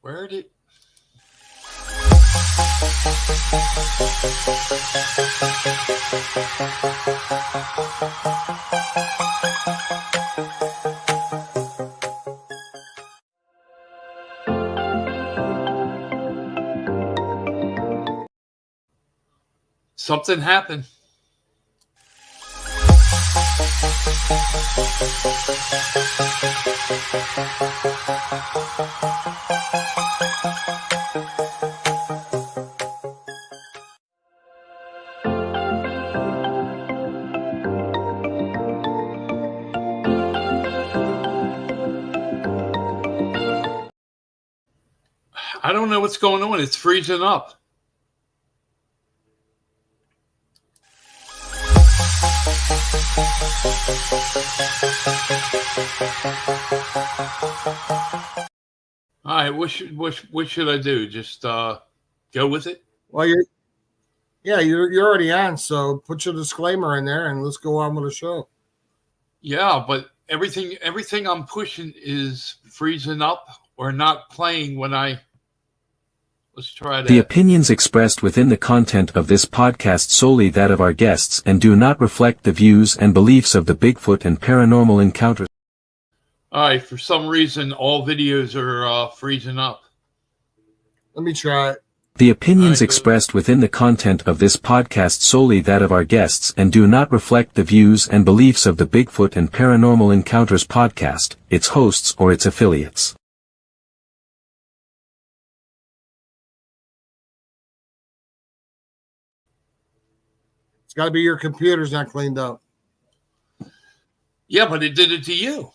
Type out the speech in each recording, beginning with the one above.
Where did? Something happened. I don't know what's going on. It's freezing up. All right, what should I do? Just go with it? Well, you're already on, so put your disclaimer in there and let's go on with the show. Yeah, but everything I'm pushing is freezing up or not playing when I. Let's try that. The opinions expressed within the content of this podcast solely that of our guests and do not reflect the views and beliefs of the Bigfoot and Paranormal Encounters. All right, for some reason, all videos are freezing up. Let me try it. The opinions expressed within the content of this podcast solely that of our guests and do not reflect the views and beliefs of the Bigfoot and Paranormal Encounters podcast, its hosts or its affiliates. It's got to be your computer's not cleaned up. Yeah, but it did it to you.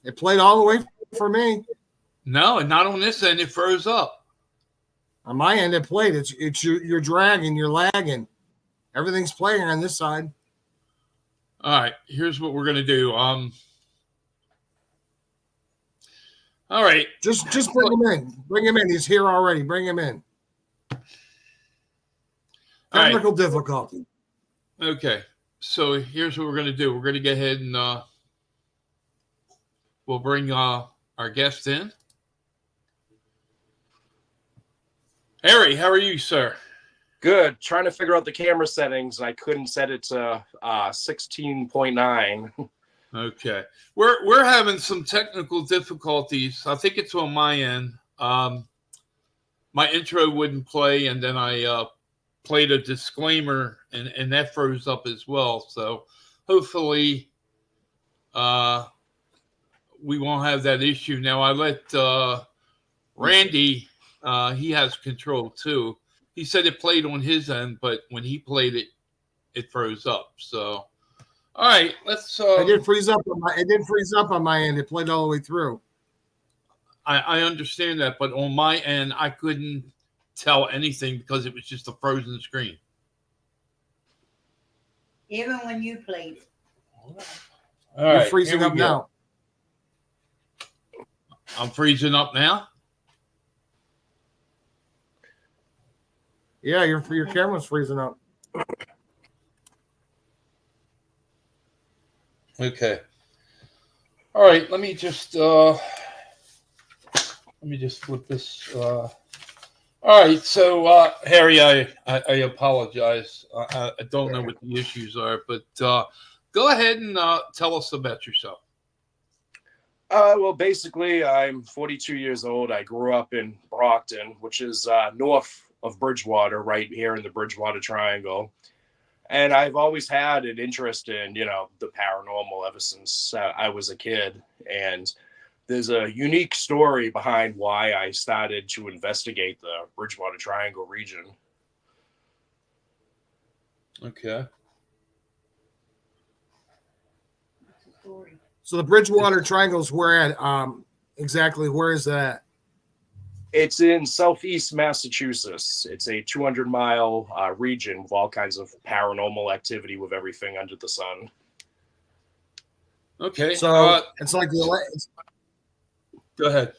It played all the way for me. No, and not on this end. It froze up. On my end, it played. You're dragging, you're lagging. Everything's playing on this side. All right, here's what we're gonna do. All right, just bring him in. Bring him in. He's here already. Bring him in. Technical difficulty. Okay, so here's what we're gonna do. We're gonna go ahead and we'll bring our guest in. Harry, how are you, sir? Good. Trying to figure out the camera settings. I couldn't set it to 16.9. Okay. We're having some technical difficulties. I think it's on my end. My intro wouldn't play, and then I played a disclaimer, and that froze up as well. So hopefully we won't have that issue. Now, I let Randy... he has control too. He said it played on his end, but when he played it, it froze up. So, all right, let's. It didn't freeze up on my end. It played all the way through. I understand that, but on my end, I couldn't tell anything because it was just a frozen screen. Even when you played it. All right, you're freezing up now. I'm freezing up now. Yeah, your camera's freezing up. Okay. All right. Let me just flip this. All right. So Harry, I apologize. I don't know what the issues are, but go ahead and tell us about yourself. Well, basically, I'm 42 years old. I grew up in Brockton, which is north of Bridgewater, right here in the Bridgewater Triangle. And I've always had an interest in, the paranormal ever since I was a kid. And there's a unique story behind why I started to investigate the Bridgewater Triangle region. Okay. So the Bridgewater Triangle's where at? Exactly where is that? It's in southeast Massachusetts. It's a 200-mile region with all kinds of paranormal activity with everything under the sun. Okay. So it's like go ahead.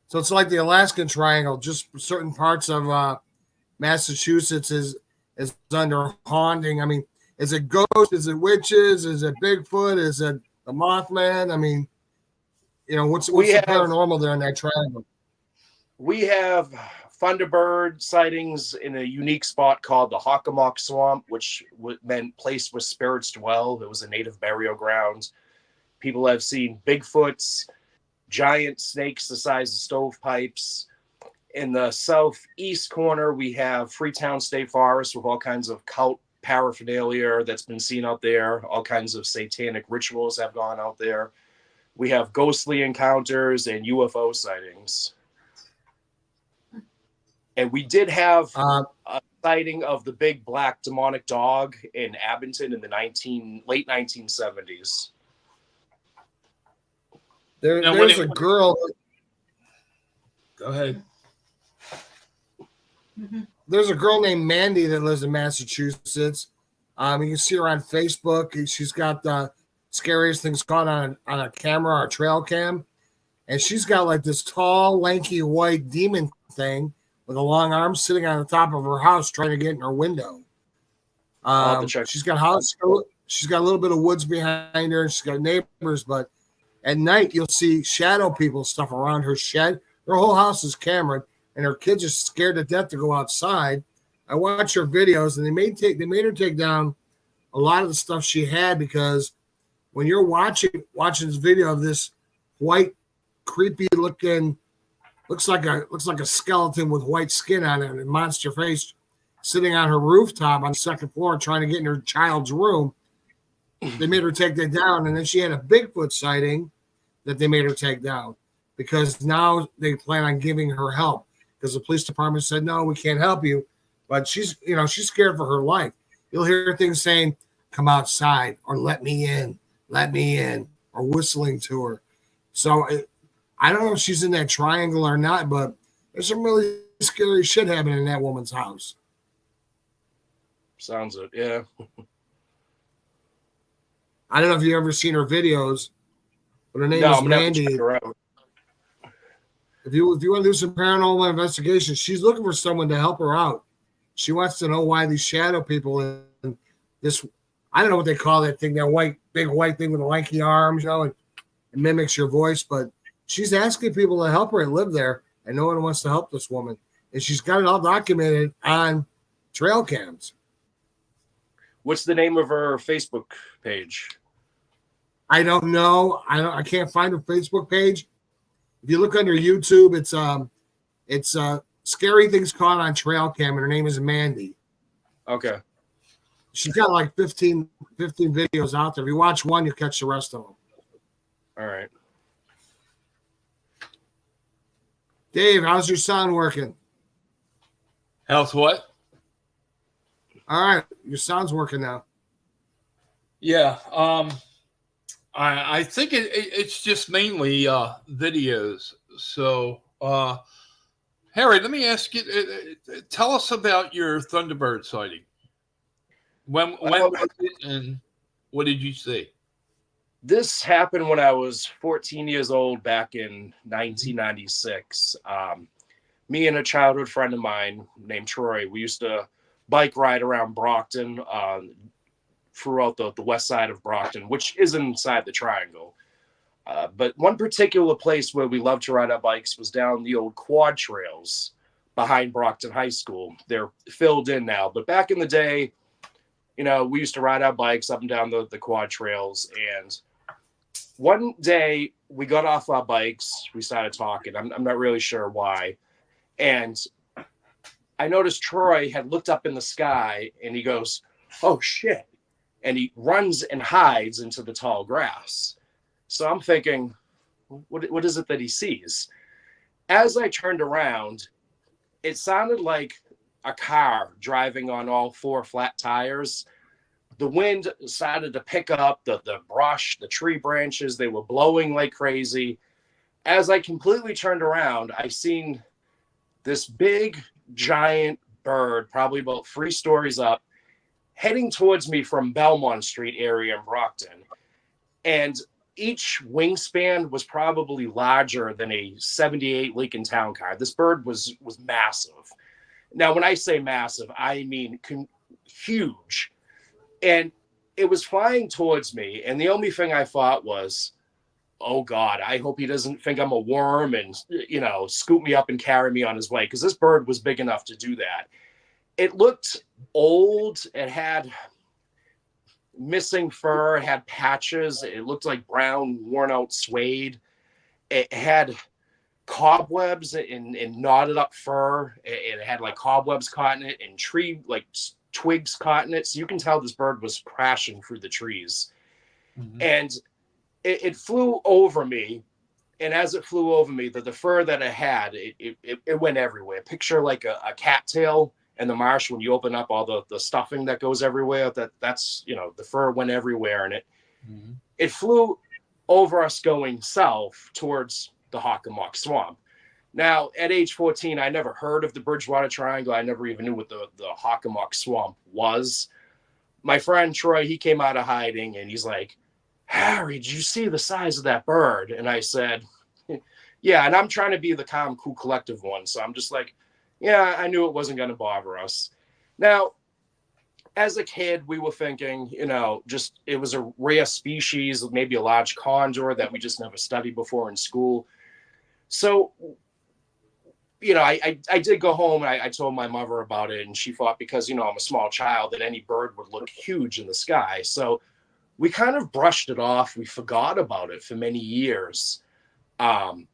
So it's like the Alaskan Triangle. Just certain parts of Massachusetts is under haunting. I mean, is it ghosts? Is it witches? Is it Bigfoot? Is it the Mothman? I mean, what's We the have- paranormal there in that triangle? We have Thunderbird sightings in a unique spot called the Hockomock Swamp, which meant place where spirits dwell. It was a native burial ground. People have seen Bigfoots, giant snakes the size of stovepipes. In the southeast corner, we have Freetown State Forest with all kinds of cult paraphernalia that's been seen out there. All kinds of satanic rituals have gone out there. We have ghostly encounters and UFO sightings. And we did have a sighting of the big black demonic dog in Abington in the late 1970s. There's a girl. Go ahead. There's a girl named Mandy that lives in Massachusetts. You can see her on Facebook. She's got the scariest things caught on a camera or a trail cam. And she's got like this tall, lanky, white demon thing with a long arm sitting on the top of her house trying to get in her window. I'll have to check. She's got a little bit of woods behind her, and she's got neighbors, but at night you'll see shadow people stuff around her shed. Her whole house is cameraed, and her kids are scared to death to go outside. I watch her videos, and they made her take down a lot of the stuff she had, because when you're watching this video of this white, creepy looking, looks like a skeleton with white skin on it and a monster face sitting on her rooftop on the second floor trying to get in her child's room, they made her take that down. And then she had a Bigfoot sighting that they made her take down, because now they plan on giving her help, because the police department said, no, we can't help you. But she's scared for her life. You'll hear things saying, come outside, or let me in, or whistling to her. So I don't know if she's in that triangle or not, but there's some really scary shit happening in that woman's house. Sounds it, yeah. I don't know if you've ever seen her videos, but her name No, is I'm gonna have to Mandy. check her out. If you want to do some paranormal investigation, she's looking for someone to help her out. She wants to know why these shadow people and this, I don't know what they call that thing, that big white thing with the lanky arms, it mimics your voice, but she's asking people to help her and live there, and no one wants to help this woman. And she's got it all documented on trail cams. What's the name of her Facebook page? I don't know. I can't find her Facebook page. If you look under YouTube, it's Scary Things Caught on Trail Cam, and her name is Mandy. Okay. She's got like 15 videos out there. If you watch one, you'll catch the rest of them. All right. Dave, how's your sound working? How's what? All right, your sound's working now. Yeah. I think it's just mainly videos. So, Harry, let me ask you. Tell us about your Thunderbird sighting. When was it, and what did you see? This happened when I was 14 years old back in 1996. Me and a childhood friend of mine named Troy, we used to bike ride around Brockton, throughout the west side of Brockton, which is inside the triangle. But one particular place where we loved to ride our bikes was down the old quad trails behind Brockton High School. They're filled in now, but back in the day, we used to ride our bikes up and down the quad trails. And one day we got off our bikes, we started talking. I'm not really sure why. And I noticed Troy had looked up in the sky, and he goes, oh shit. And he runs and hides into the tall grass. So I'm thinking, what is it that he sees? As I turned around, it sounded like a car driving on all four flat tires. The wind started to pick up, the brush, the tree branches, they were blowing like crazy. As I completely turned around, I seen this big, giant bird, probably about 3 stories up, heading towards me from Belmont Street area in Brockton. And each wingspan was probably larger than a 78 Lincoln Town Car. This bird was massive. Now, when I say massive, I mean huge. And it was flying towards me. And the only thing I thought was, oh God, I hope he doesn't think I'm a worm and, scoop me up and carry me on his way. Because this bird was big enough to do that. It looked old. It had missing fur. It had patches. It looked like brown, worn out suede. It had cobwebs and knotted up fur. It had like cobwebs caught in it and twigs caught in it. So you can tell this bird was crashing through the trees. Mhm. And it flew over me. And as it flew over me, the fur that it had, it went everywhere. Picture like a cattail in the marsh when you open up all the stuffing that goes everywhere. That's the fur went everywhere, and it flew over us going south towards the Hockomock Swamp. Now, at age 14, I never heard of the Bridgewater Triangle. I never even knew what the Hockomock Swamp was. My friend Troy, he came out of hiding, and he's like, Harry, did you see the size of that bird? And I said, yeah, and I'm trying to be the calm, cool, collective one. So I'm just like, yeah, I knew it wasn't going to bother us. Now, as a kid, we were thinking, just it was a rare species, maybe a large condor that we just never studied before in school. So, I did go home and I told my mother about it, and she thought because, I'm a small child that any bird would look huge in the sky. So we kind of brushed it off. We forgot about it for many years. Many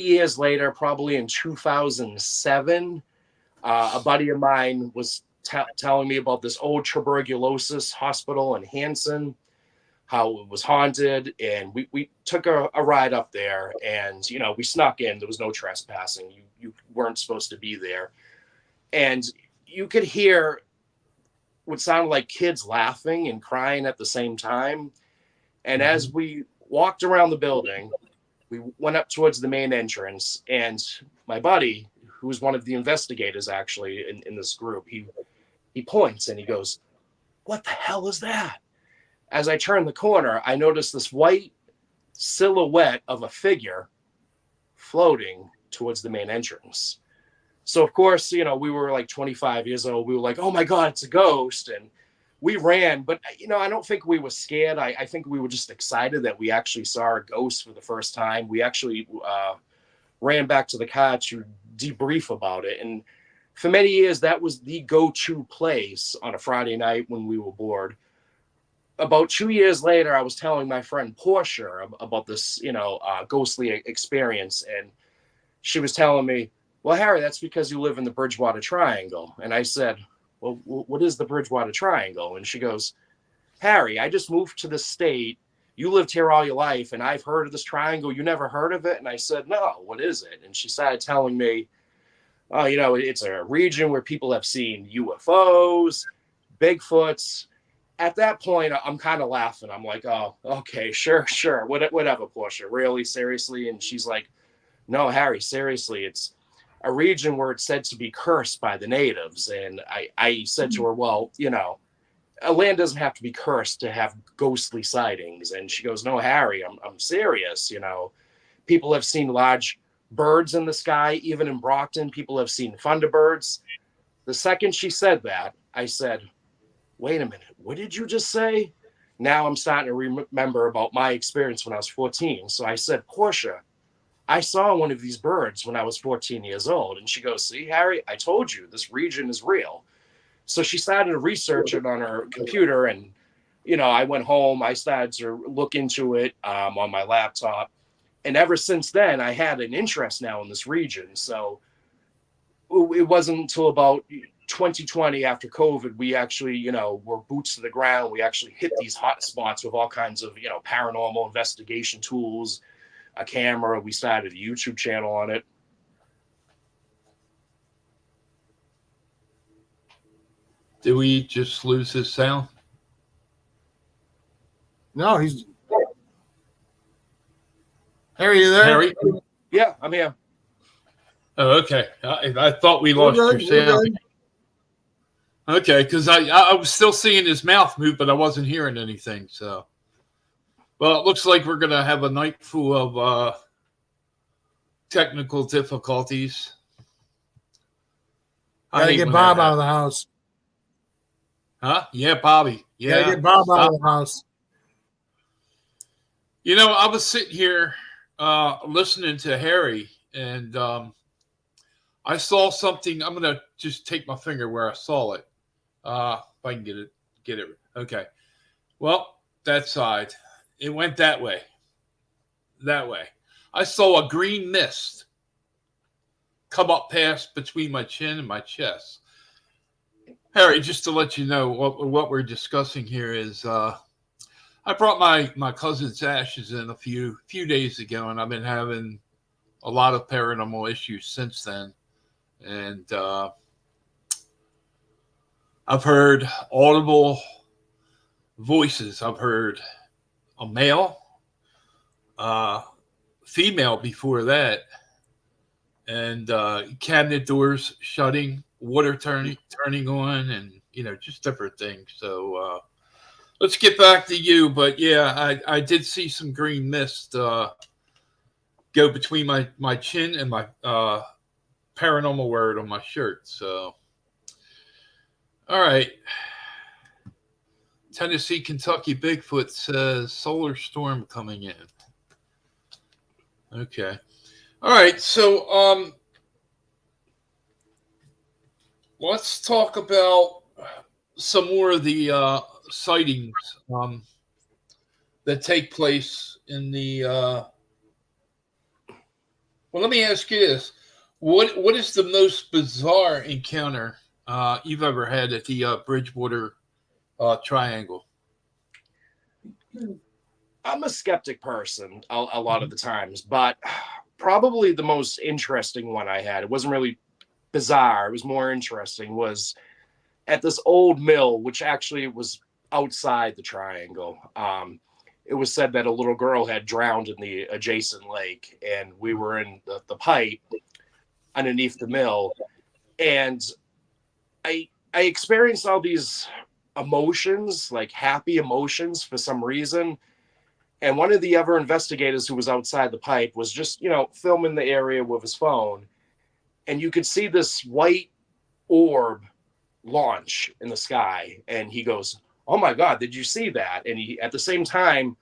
years later, probably in 2007, a buddy of mine was telling me about this old tuberculosis hospital in Hanson, how it was haunted. And we took a ride up there, and, we snuck in. There was no trespassing. You weren't supposed to be there. And you could hear what sounded like kids laughing and crying at the same time. And as we walked around the building, we went up towards the main entrance, and my buddy, who was one of the investigators actually in this group, he points and he goes, "What the hell is that?" As I turned the corner, I noticed this white silhouette of a figure floating towards the main entrance. So of course, we were like 25 years old. We were like, "Oh my God, it's a ghost." And we ran, but I don't think we were scared. I think we were just excited that we actually saw a ghost for the first time. We actually ran back to the car to debrief about it. And for many years, that was the go-to place on a Friday night when we were bored. About 2 years later, I was telling my friend Portia about this, ghostly experience. And she was telling me, "Well, Harry, that's because you live in the Bridgewater Triangle." And I said, "Well, what is the Bridgewater Triangle?" And she goes, "Harry, I just moved to the state. You lived here all your life, and I've heard of this triangle. You never heard of it?" And I said, "No, what is it?" And she started telling me, "Oh, it's a region where people have seen UFOs, Bigfoots." At that point, I'm kind of laughing. I'm like, "Oh, okay, sure, whatever, Portia. Really, seriously?" And she's like, "No, Harry, seriously, it's a region where it's said to be cursed by the natives." And I said to her, "Well, a land doesn't have to be cursed to have ghostly sightings." And she goes, "No, Harry, I'm serious. People have seen large birds in the sky. Even in Brockton, people have seen thunderbirds." The second she said that, I said, "Wait a minute, what did you just say?" Now I'm starting to remember about my experience when I was 14. So I said, "Portia, I saw one of these birds when I was 14 years old." And she goes, "See, Harry, I told you this region is real." So she started to research it on her computer. And, I went home. I started to look into it on my laptop. And ever since then, I had an interest now in this region. So it wasn't until about 2020, after COVID, we actually, were boots to the ground. We actually hit these hot spots with all kinds of, paranormal investigation tools, a camera. We started a YouTube channel on it. Did we just lose his sound? No, he's Harry. You there? Harry? Yeah, I'm here. Oh, okay. I thought we We're lost good, your we're sound. good. Okay, because I was still seeing his mouth move, but I wasn't hearing anything. So, well, it looks like we're going to have a night full of technical difficulties. Gotta get Bob out of the house. Huh? Yeah, Bobby. Yeah. Gotta get Bob out of the house. You know, I was sitting here listening to Harry, and I saw something. I'm gonna just take my finger where I saw it. If I can get it. Okay. Well, that side. It went that way. That way. I saw a green mist come up past between my chin and my chest. Harry, just to let you know, what we're discussing here is I brought my cousin's ashes in a few days ago, and I've been having a lot of paranormal issues since then. And I've heard audible voices. I've heard a male, female before that, and cabinet doors shutting, water turning on, and just different things. So let's get back to you. But yeah, I did see some green mist go between my chin and my paranormal word on my shirt. So all right. Tennessee, Kentucky Bigfoot says solar storm coming in. Okay. All right. So let's talk about some more of the sightings that take place in the well, let me ask you this. What is the most bizarre encounter you've ever had at the Bridgewater Triangle? I'm a skeptic person a lot of the times, but probably the most interesting one I had, it wasn't really bizarre, it was more interesting, was at this old mill, which actually was outside the triangle. It was said that a little girl had drowned in the adjacent lake, and we were in the pipe underneath the mill. And I experienced all these emotions, like happy emotions for some reason. And one of the other investigators who was outside the pipe was just, filming the area with his phone. And you could see this white orb launch in the sky. And he goes, "Oh my God, did you see that?" And he, at the same time,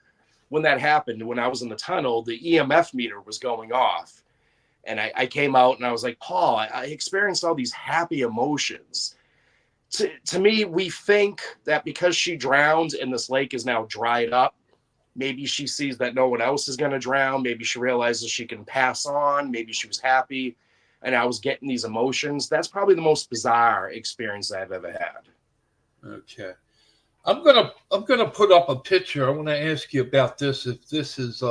when that happened, when I was in the tunnel, the EMF meter was going off. And I came out and I was like, "Paul, I experienced all these happy emotions." To me, we think that because she drowned and this lake is now dried up, maybe she sees that no one else is going to drown. Maybe she realizes she can pass on. Maybe she was happy. And I was getting these emotions. That's probably the most bizarre experience I've ever had. Okay. I'm gonna put up a picture. I want to ask you about this, if this is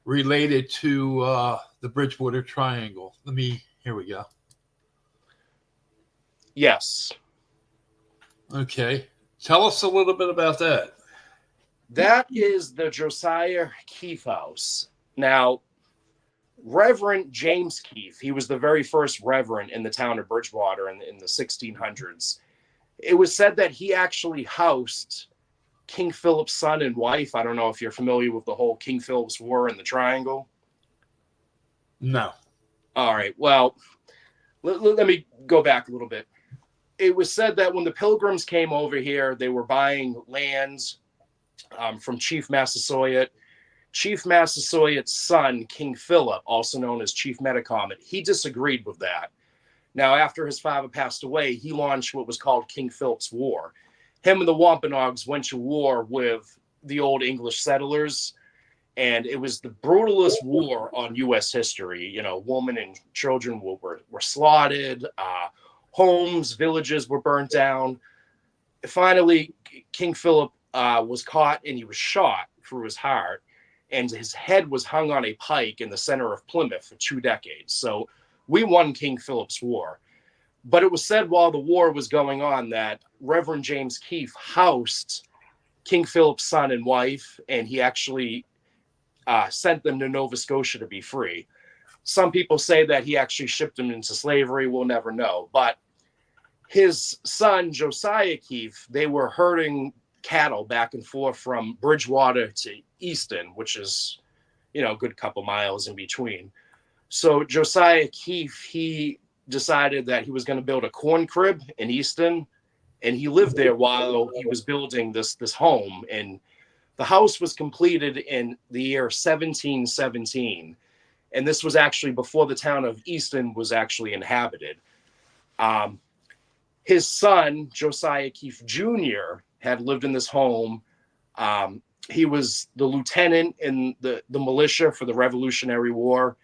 related to the Bridgewater Triangle. Here we go. Yes. Okay. Tell us a little bit about that. That is the Josiah Keefe house. Now, Reverend James Keefe, he was the very first reverend in the town of Bridgewater in the 1600s. It was said that he actually housed King Philip's son and wife. I don't know if you're familiar with the whole King Philip's War in the Triangle. No. All right. Well, let me go back a little bit. It was said that when the Pilgrims came over here, they were buying lands from Chief Massasoit. Chief Massasoit's son, King Philip, also known as Chief Metacomet, he disagreed with that. Now, after his father passed away, he launched what was called King Philip's War. Him and the Wampanoags went to war with the old English settlers, and it was the brutalest war on U.S. history. Women and children were slaughtered, homes, villages were burnt down. Finally, King Philip was caught, and he was shot through his heart, and his head was hung on a pike in the center of Plymouth for 2 decades. So we won King Philip's War. But it was said while the war was going on that Reverend James Keefe housed King Philip's son and wife, and he actually sent them to Nova Scotia to be free. Some people say that he actually shipped them into slavery. We'll never know. But his son, Josiah Keefe, they were herding cattle back and forth from Bridgewater to Easton, which is, a good couple miles in between. So Josiah Keefe, he decided that he was going to build a corn crib in Easton, and he lived there while he was building this home. And The house was completed in the year 1717, and this was actually before the town of Easton was actually inhabited. His son, Josiah Keefe Jr., had lived in this home. He was the lieutenant in the militia for the Revolutionary War.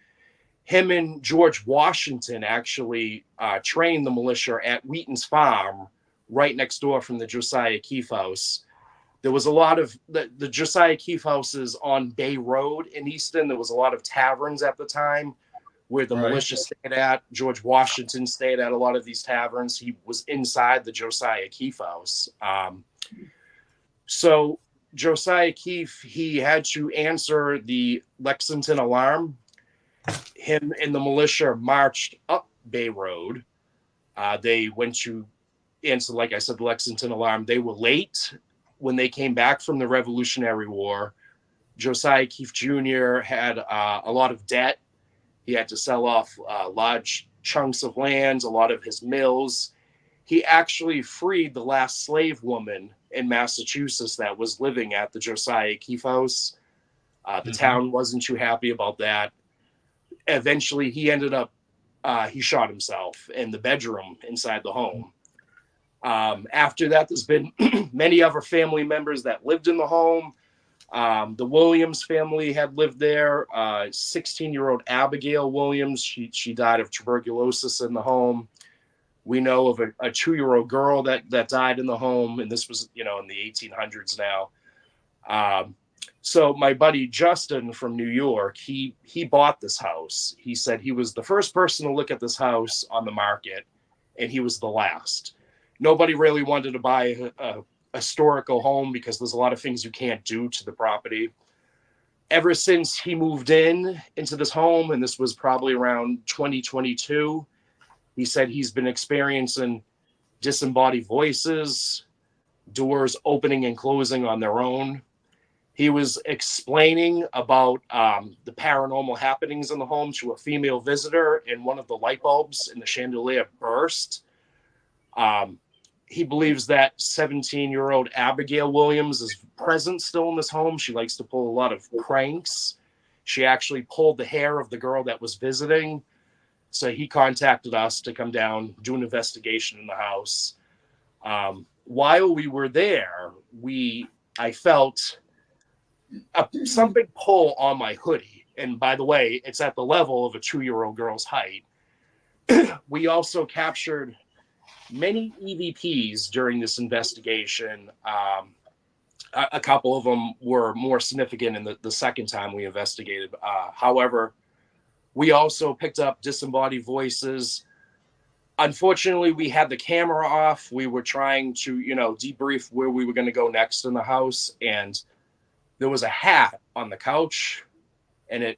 Him and George Washington actually trained the militia at Wheaton's Farm, right next door from the Josiah Keefe house. There was a lot of the Josiah Keefe houses on Bay Road in Easton. There was a lot of taverns at the time where the militia stayed at. George Washington stayed at a lot of these taverns. He was inside the Josiah Keefe house. So Josiah Keefe, he had to answer the Lexington alarm. Him and the militia marched up Bay Road. They went to answer, like I said, the Lexington alarm. They were late when they came back from the Revolutionary War. Josiah Keefe Jr. had a lot of debt. He had to sell off large chunks of land, a lot of his mills. He actually freed the last slave woman in Massachusetts that was living at the Josiah Keefe house. The town wasn't too happy about that. Eventually, he ended up, he shot himself in the bedroom inside the home. After that, there's been many other family members that lived in the home. The Williams family had lived there. 16-year-old Abigail Williams, she died of tuberculosis in the home. We know of a 2-year-old girl that died in the home, and this was, in the 1800s now. So my buddy Justin from New York, he bought this house. He said he was the first person to look at this house on the market, and he was the last. Nobody really wanted to buy a historical home because there's a lot of things you can't do to the property. Ever since he moved into this home, and this was probably around 2022, he said he's been experiencing disembodied voices, doors opening and closing on their own. He was explaining about the paranormal happenings in the home to a female visitor, and one of the light bulbs in the chandelier burst. He believes that 17-year-old Abigail Williams is present still in this home. She likes to pull a lot of pranks. She actually pulled the hair of the girl that was visiting. So he contacted us to come down, do an investigation in the house. While we were there, I felt something pull on my hoodie. And by the way, it's at the level of a 2-year-old girl's height. We also captured many EVPs during this investigation. A couple of them were more significant in the second time we investigated. However, we also picked up disembodied voices. Unfortunately, we had the camera off. We were trying to, debrief where we were going to go next in the house. And there was a hat on the couch, and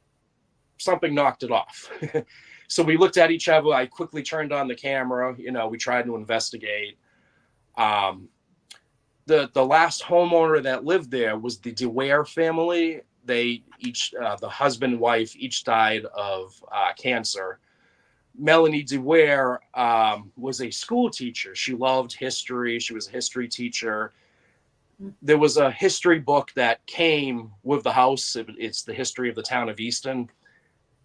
something knocked it off. So we looked at each other. I quickly turned on the camera. We tried to investigate. The last homeowner that lived there was the DeWare family. They each, the husband and wife, each died of cancer. Melanie DeWare was a school teacher. She loved history. She was a history teacher. There was a history book that came with the house. It's the history of the town of Easton.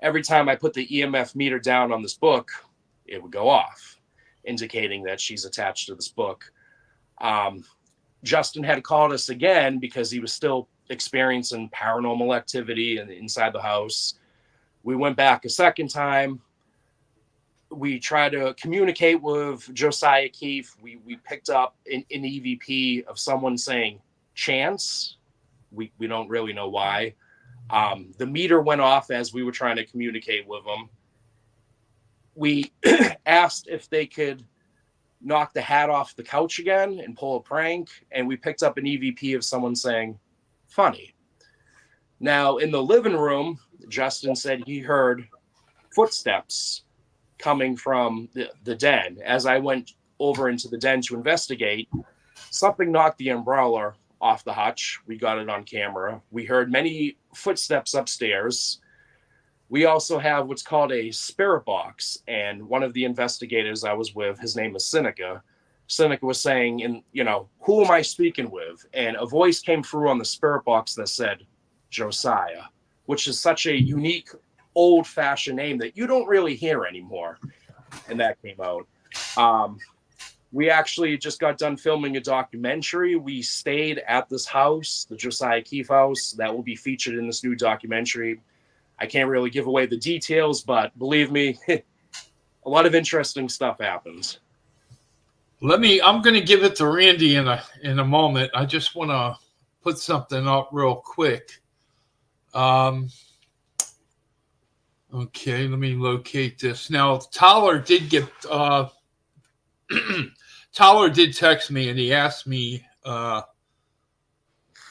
Every time I put the EMF meter down on this book, it would go off, indicating that she's attached to this book. Justin had called us again because he was still experiencing paranormal activity inside the house. We went back a second time. We tried to communicate with Josiah Keefe. We picked up an EVP of someone saying chance. We don't really know why. The meter went off as we were trying to communicate with them. We asked if they could knock the hat off the couch again and pull a prank, and we picked up an EVP of someone saying funny. Now, in the living room, Justin said he heard footsteps coming from the den. As I went over into the den to investigate, something knocked the umbrella off the hutch. We got it on camera. We heard many footsteps upstairs. We also have what's called a spirit box, and one of the investigators I was with, his name is Seneca. Seneca was saying, and who am I speaking with? And a voice came through on the spirit box that said Josiah, which is such a unique, old-fashioned name that you don't really hear anymore. And that came out. We actually just got done filming a documentary. We stayed at this house, the Josiah Keefe house, that will be featured in this new documentary. I can't really give away the details, but believe me, a lot of interesting stuff happens. I'm going to give it to Randy in a moment. I just want to put something up real quick. Okay, let me locate this. Now, Tyler did Tyler did text me, and he asked me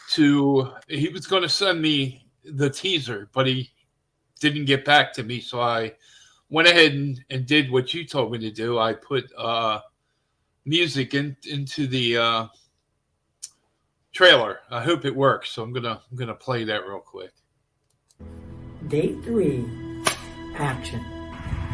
he was going to send me the teaser, but he didn't get back to me. So I went ahead and did what you told me to do. I put music into the trailer. I hope it works. So I'm gonna play that real quick. Day 3, action.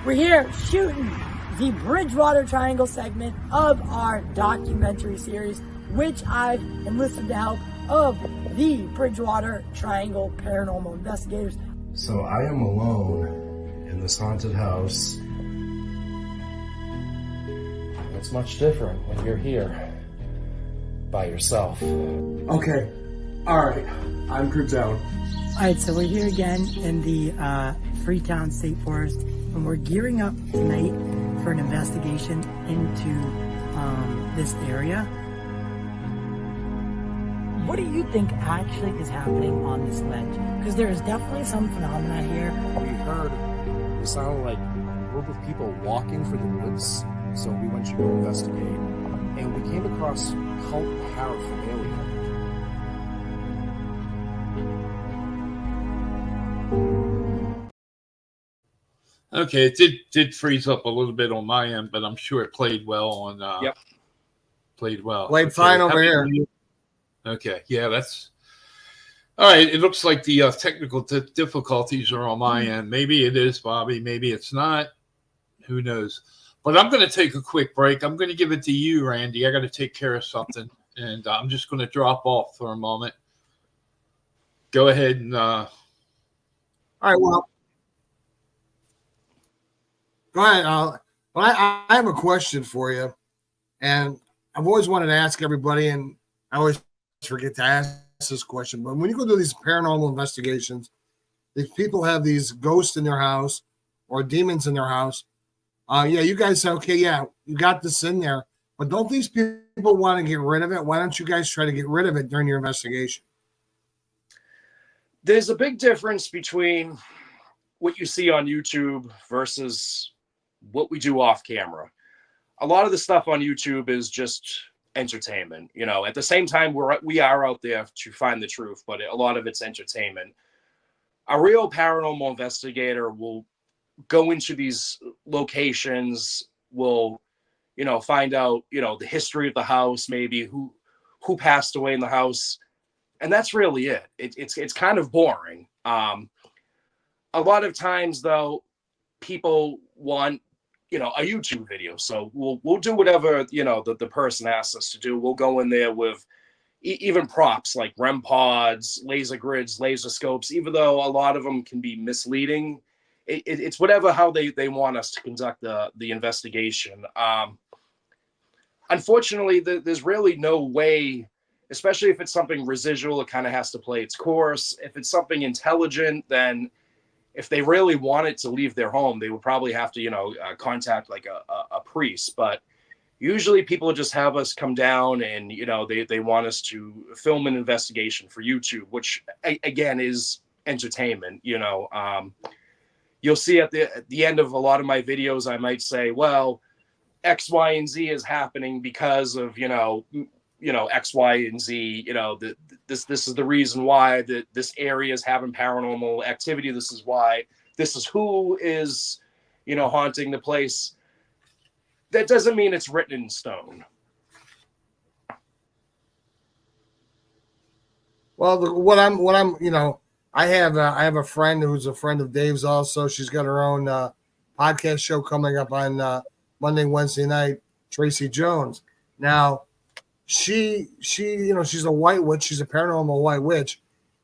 We're here shooting the Bridgewater Triangle segment of our documentary series, which I've enlisted the help of the Bridgewater Triangle Paranormal Investigators. So I am alone in this haunted house. It's much different when you're here by yourself. Okay. All right. I'm creeped out. All right, so we're here again in the Freetown State Forest, and we're gearing up tonight for an investigation into this area. What do you think actually is happening on this ledge? Because there is definitely some phenomena here. We heard it sounded like a group of people walking through the woods, so we went to go investigate, and we came across cult paraphernalia. Okay, it did freeze up a little bit on my end, but I'm sure it played well on. Yep. Played well. Played fine over here. Okay, yeah, that's all right. It looks like the technical difficulties are on my end. Maybe it is, Bobby. Maybe it's not. Who knows? But I'm going to take a quick break. I'm going to give it to you, Randy. I got to take care of something, and I'm just going to drop off for a moment. Go ahead and. All right. Well, go ahead. I have a question for you, and I've always wanted to ask everybody, and I always forget to ask this question. But when you go do these paranormal investigations, if people have these ghosts in their house or demons in their house, you guys say, okay, yeah, you got this in there, but don't these people want to get rid of it? Why don't you guys try to get rid of it during your investigation? There's a big difference between what you see on YouTube versus what we do off camera. A lot of the stuff on YouTube is just entertainment. At the same time, we are out there to find the truth, but a lot of it's entertainment. A real paranormal investigator will go into these locations, will find out the history of the house, maybe who passed away in the house, and that's really it. It's kind of boring. A lot of times though, people want a YouTube video, so we'll do whatever the person asks us to do. We'll go in there with even props like REM pods, laser grids, laser scopes, even though a lot of them can be misleading. It's whatever how they want us to conduct the investigation. Unfortunately, there's really no way, especially if it's something residual, it kind of has to play its course. If it's something intelligent, then if they really wanted to leave their home, they would probably have to, contact like a priest. But usually people just have us come down and, they want us to film an investigation for YouTube, which again is entertainment. You'll see at the end of a lot of my videos, I might say, well, X, Y, and Z is happening because of, X, Y, and Z, this is the reason why this area is having paranormal activity. This is why, this is who is, haunting the place. That doesn't mean it's written in stone. Well, I have a friend who's a friend of Dave's also. She's got her own podcast show coming up on Monday, Wednesday night, Tracy Jones. Now, she's a white witch. She's a paranormal white witch,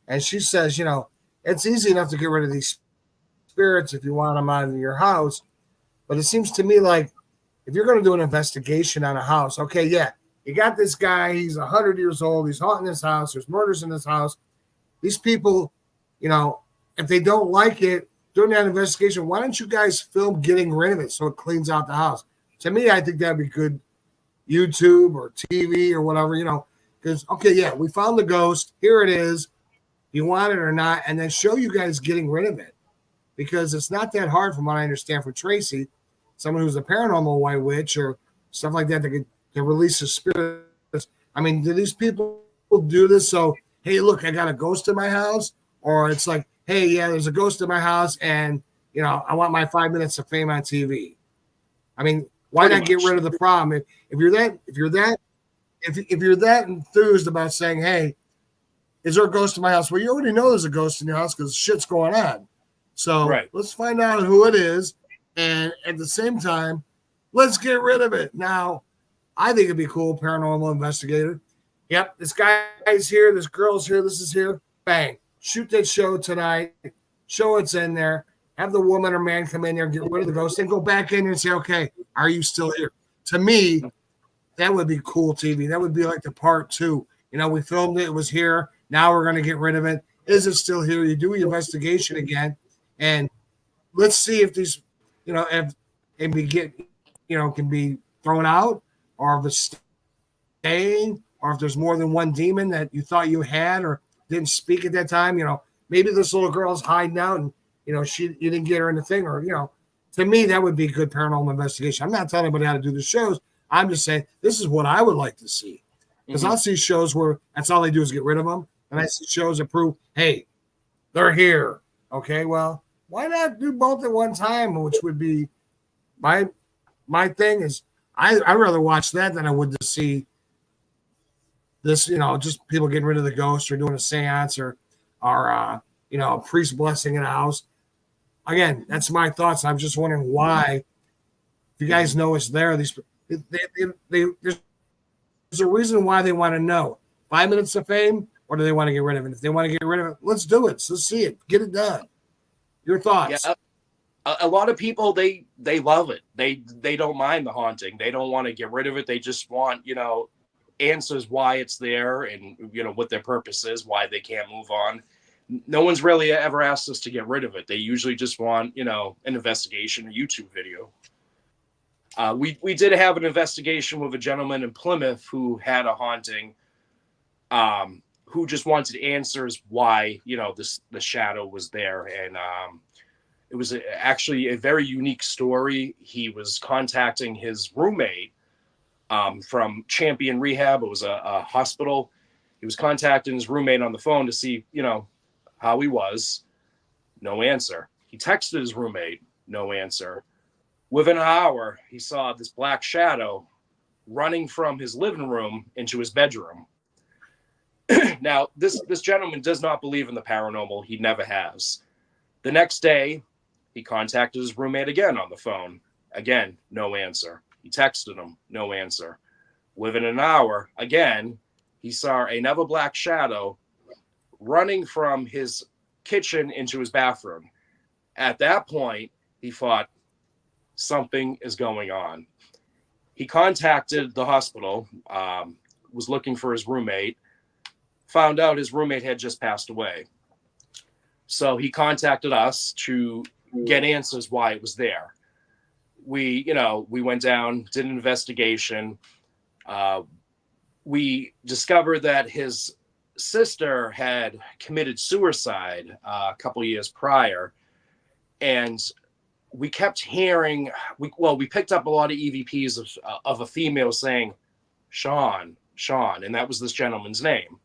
and she says, it's easy enough to get rid of these spirits if you want them out of your house. But it seems to me like if you're going to do an investigation on a house, okay, yeah, you got this guy. He's 100 years old. He's haunting this house. There's murders in this house. These people, if they don't like it during that investigation, why don't you guys film getting rid of it so it cleans out the house? To me, I think that'd be good YouTube or TV or whatever, because, okay, yeah, we found the ghost. Here it is. You want it or not, and then show you guys getting rid of it, because it's not that hard from what I understand for Tracy, someone who's a paranormal white witch or stuff like that can release the spirits. I mean, do these people do this so, hey, look, I got a ghost in my house? Or it's like, hey, yeah, there's a ghost in my house and, I want my 5 minutes of fame on TV. I mean, why not get rid of the problem? If you're that enthused about saying, hey, is there a ghost in my house? Well, you already know there's a ghost in your house because shit's going on. So Let's find out who it is. And at the same time, let's get rid of it. Now, I think it'd be cool, paranormal investigator. Yep, this guy's here, this girl's here, this is here. Bang. Shoot that show tonight. Show it's in there. Have the woman or man come in there and get rid of the ghost. Then go back in and say, okay, are you still here? To me, that would be cool TV. That would be like the part 2. We filmed it. It was here. Now we're going to get rid of it. Is it still here? You do the investigation again. And let's see if these, can be thrown out, or if it's staying, or if there's more than one demon that you thought you had or didn't speak at that time. Maybe this little girl's hiding out and, you didn't get her in the thing, or, to me, that would be good paranormal investigation. I'm not telling anybody how to do the shows. I'm just saying this is what I would like to see. Because I'll see shows where that's all they do is get rid of them. And I see shows that prove, hey, they're here. Okay, well, why not do both at one time? Which would be my thing is I'd rather watch that than I would to see this, just people getting rid of the ghost or doing a seance or a priest blessing in a house. Again, that's my thoughts. I'm just wondering why. If you guys know it's there, there's a reason why they want to know. 5 minutes of fame, or do they want to get rid of it? If they want to get rid of it, let's do it. Let's see it. Get it done. Your thoughts? Yeah, a lot of people they love it. They don't mind the haunting. They don't want to get rid of it. They just want answers why it's there and what their purpose is, why they can't move on. No one's really ever asked us to get rid of it. They usually just want an investigation, a YouTube video. We did have an investigation with a gentleman in Plymouth who had a haunting, who just wanted answers why the shadow was there, and it was actually a very unique story. He was contacting his roommate from Champion Rehab. It was a hospital. He was contacting his roommate on the phone to see how he was. No answer. He texted his roommate. No answer. Within an hour, he saw this black shadow running from his living room into his bedroom. Now, this gentleman does not believe in the paranormal. He never has. The next day, he contacted his roommate again on the phone. Again, no answer. He texted him, no answer. Within an hour, again, he saw another black shadow running from his kitchen into his bathroom. At that point, he thought, something is going on. He contacted the hospital, was looking for his roommate, found out his roommate had just passed away. So he contacted us to get answers why it was there. We went down, did an investigation. We discovered that his sister had committed suicide a couple years prior, and we kept hearing, we picked up a lot of EVPs of a female saying, Sean, and that was this gentleman's name.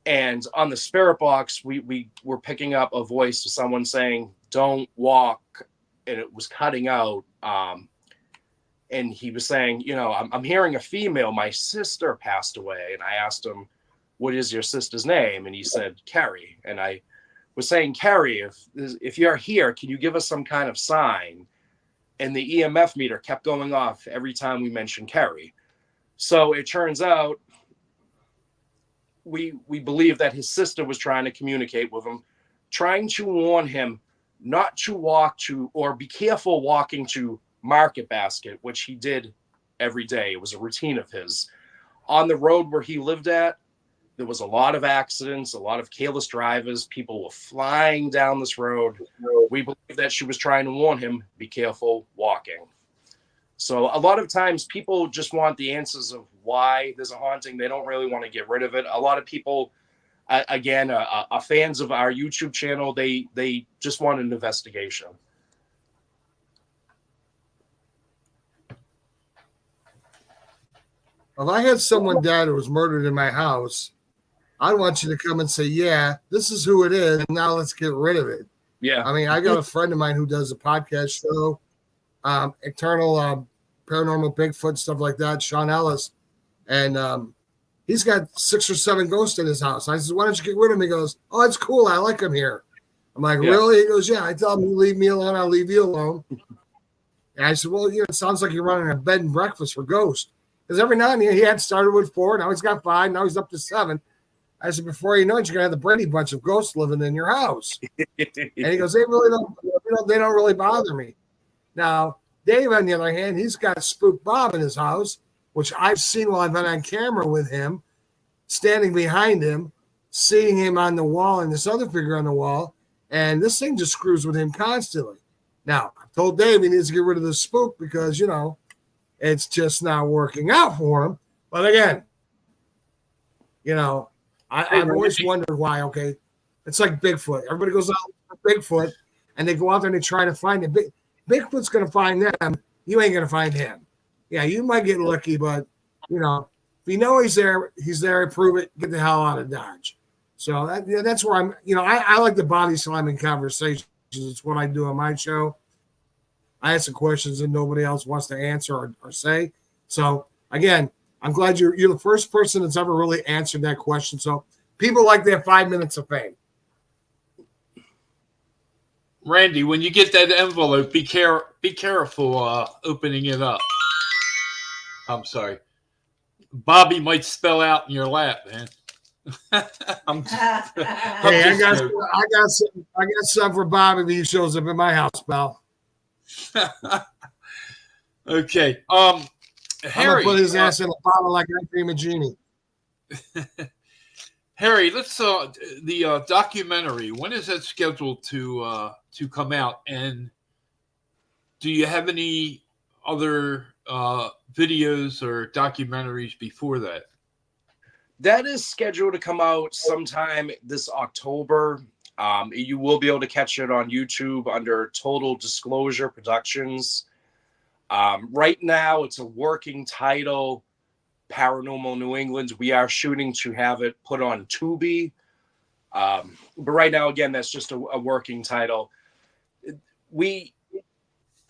And on the spirit box, we were picking up a voice of someone saying, don't walk, and it was cutting out. And he was saying, I'm hearing a female, my sister passed away. And I asked him, what is your sister's name? And he said, Carrie. And I was saying, Carrie, if you're here, can you give us some kind of sign? And the EMF meter kept going off every time we mentioned Carrie. So it turns out we believe that his sister was trying to communicate with him, trying to warn him not to walk to, or be careful walking to Market Basket, which he did every day. It was a routine of his. On the road where he lived at, there was a lot of accidents, a lot of careless drivers. People were flying down this road. We believe that she was trying to warn him, be careful walking. So a lot of times people just want the answers of why there's a haunting. They don't really want to get rid of it. A lot of people, again, are fans of our YouTube channel. They just want an investigation. If I had someone dead who was murdered in my house, I'd want you to come and say, yeah, this is who it is, and now let's get rid of it. Yeah. I mean, I got a friend of mine who does a podcast show, Eternal Paranormal Bigfoot, stuff like that, Sean Ellis. And he's got 6 or 7 ghosts in his house. I said, why don't you get rid of him? He goes, oh, it's cool. I like him here. I'm like, really? He goes, yeah. I tell him, you leave me alone, I'll leave you alone. And I said, well, it sounds like you're running a bed and breakfast for ghosts. Because every now and then he had started with 4, now he's got 5, now he's up to 7. I said, before you know it, you're gonna have the Brady Bunch of ghosts living in your house. And he goes, they really don't, they don't really bother me. Now, Dave, on the other hand, he's got Spook Bob in his house, which I've seen while I've been on camera with him, standing behind him, seeing him on the wall and this other figure on the wall, and this thing just screws with him constantly. Now, I told Dave he needs to get rid of the spook because, it's just not working out for him. But again, I've always wondered why. Okay, it's like Bigfoot. Everybody goes out for Bigfoot, and they go out there and they try to find it. Bigfoot's going to find them. You ain't going to find him. Yeah, you might get lucky, but if you know he's there. Prove it. Get the hell out of Dodge. So that's where I'm. I like the body slamming conversations. It's what I do on my show. I ask the questions that nobody else wants to answer or say. So again, I'm glad you're the first person that's ever really answered that question. So people like their 5 minutes of fame. Randy, when you get that envelope, be careful opening it up. I'm sorry. Bobby might spell out in your lap, man. Hey, I got some for Bobby if he shows up at my house, pal. Okay. Harry, I'm gonna put his ass in a bottle like I cream a genie. Harry, let's the documentary. When is that scheduled to come out? And do you have any other videos or documentaries before that? That is scheduled to come out sometime this October. You will be able to catch it on YouTube under Total Disclosure Productions. Right now, it's a working title, Paranormal New England. We are shooting to have it put on Tubi. But right now, again, that's just a working title.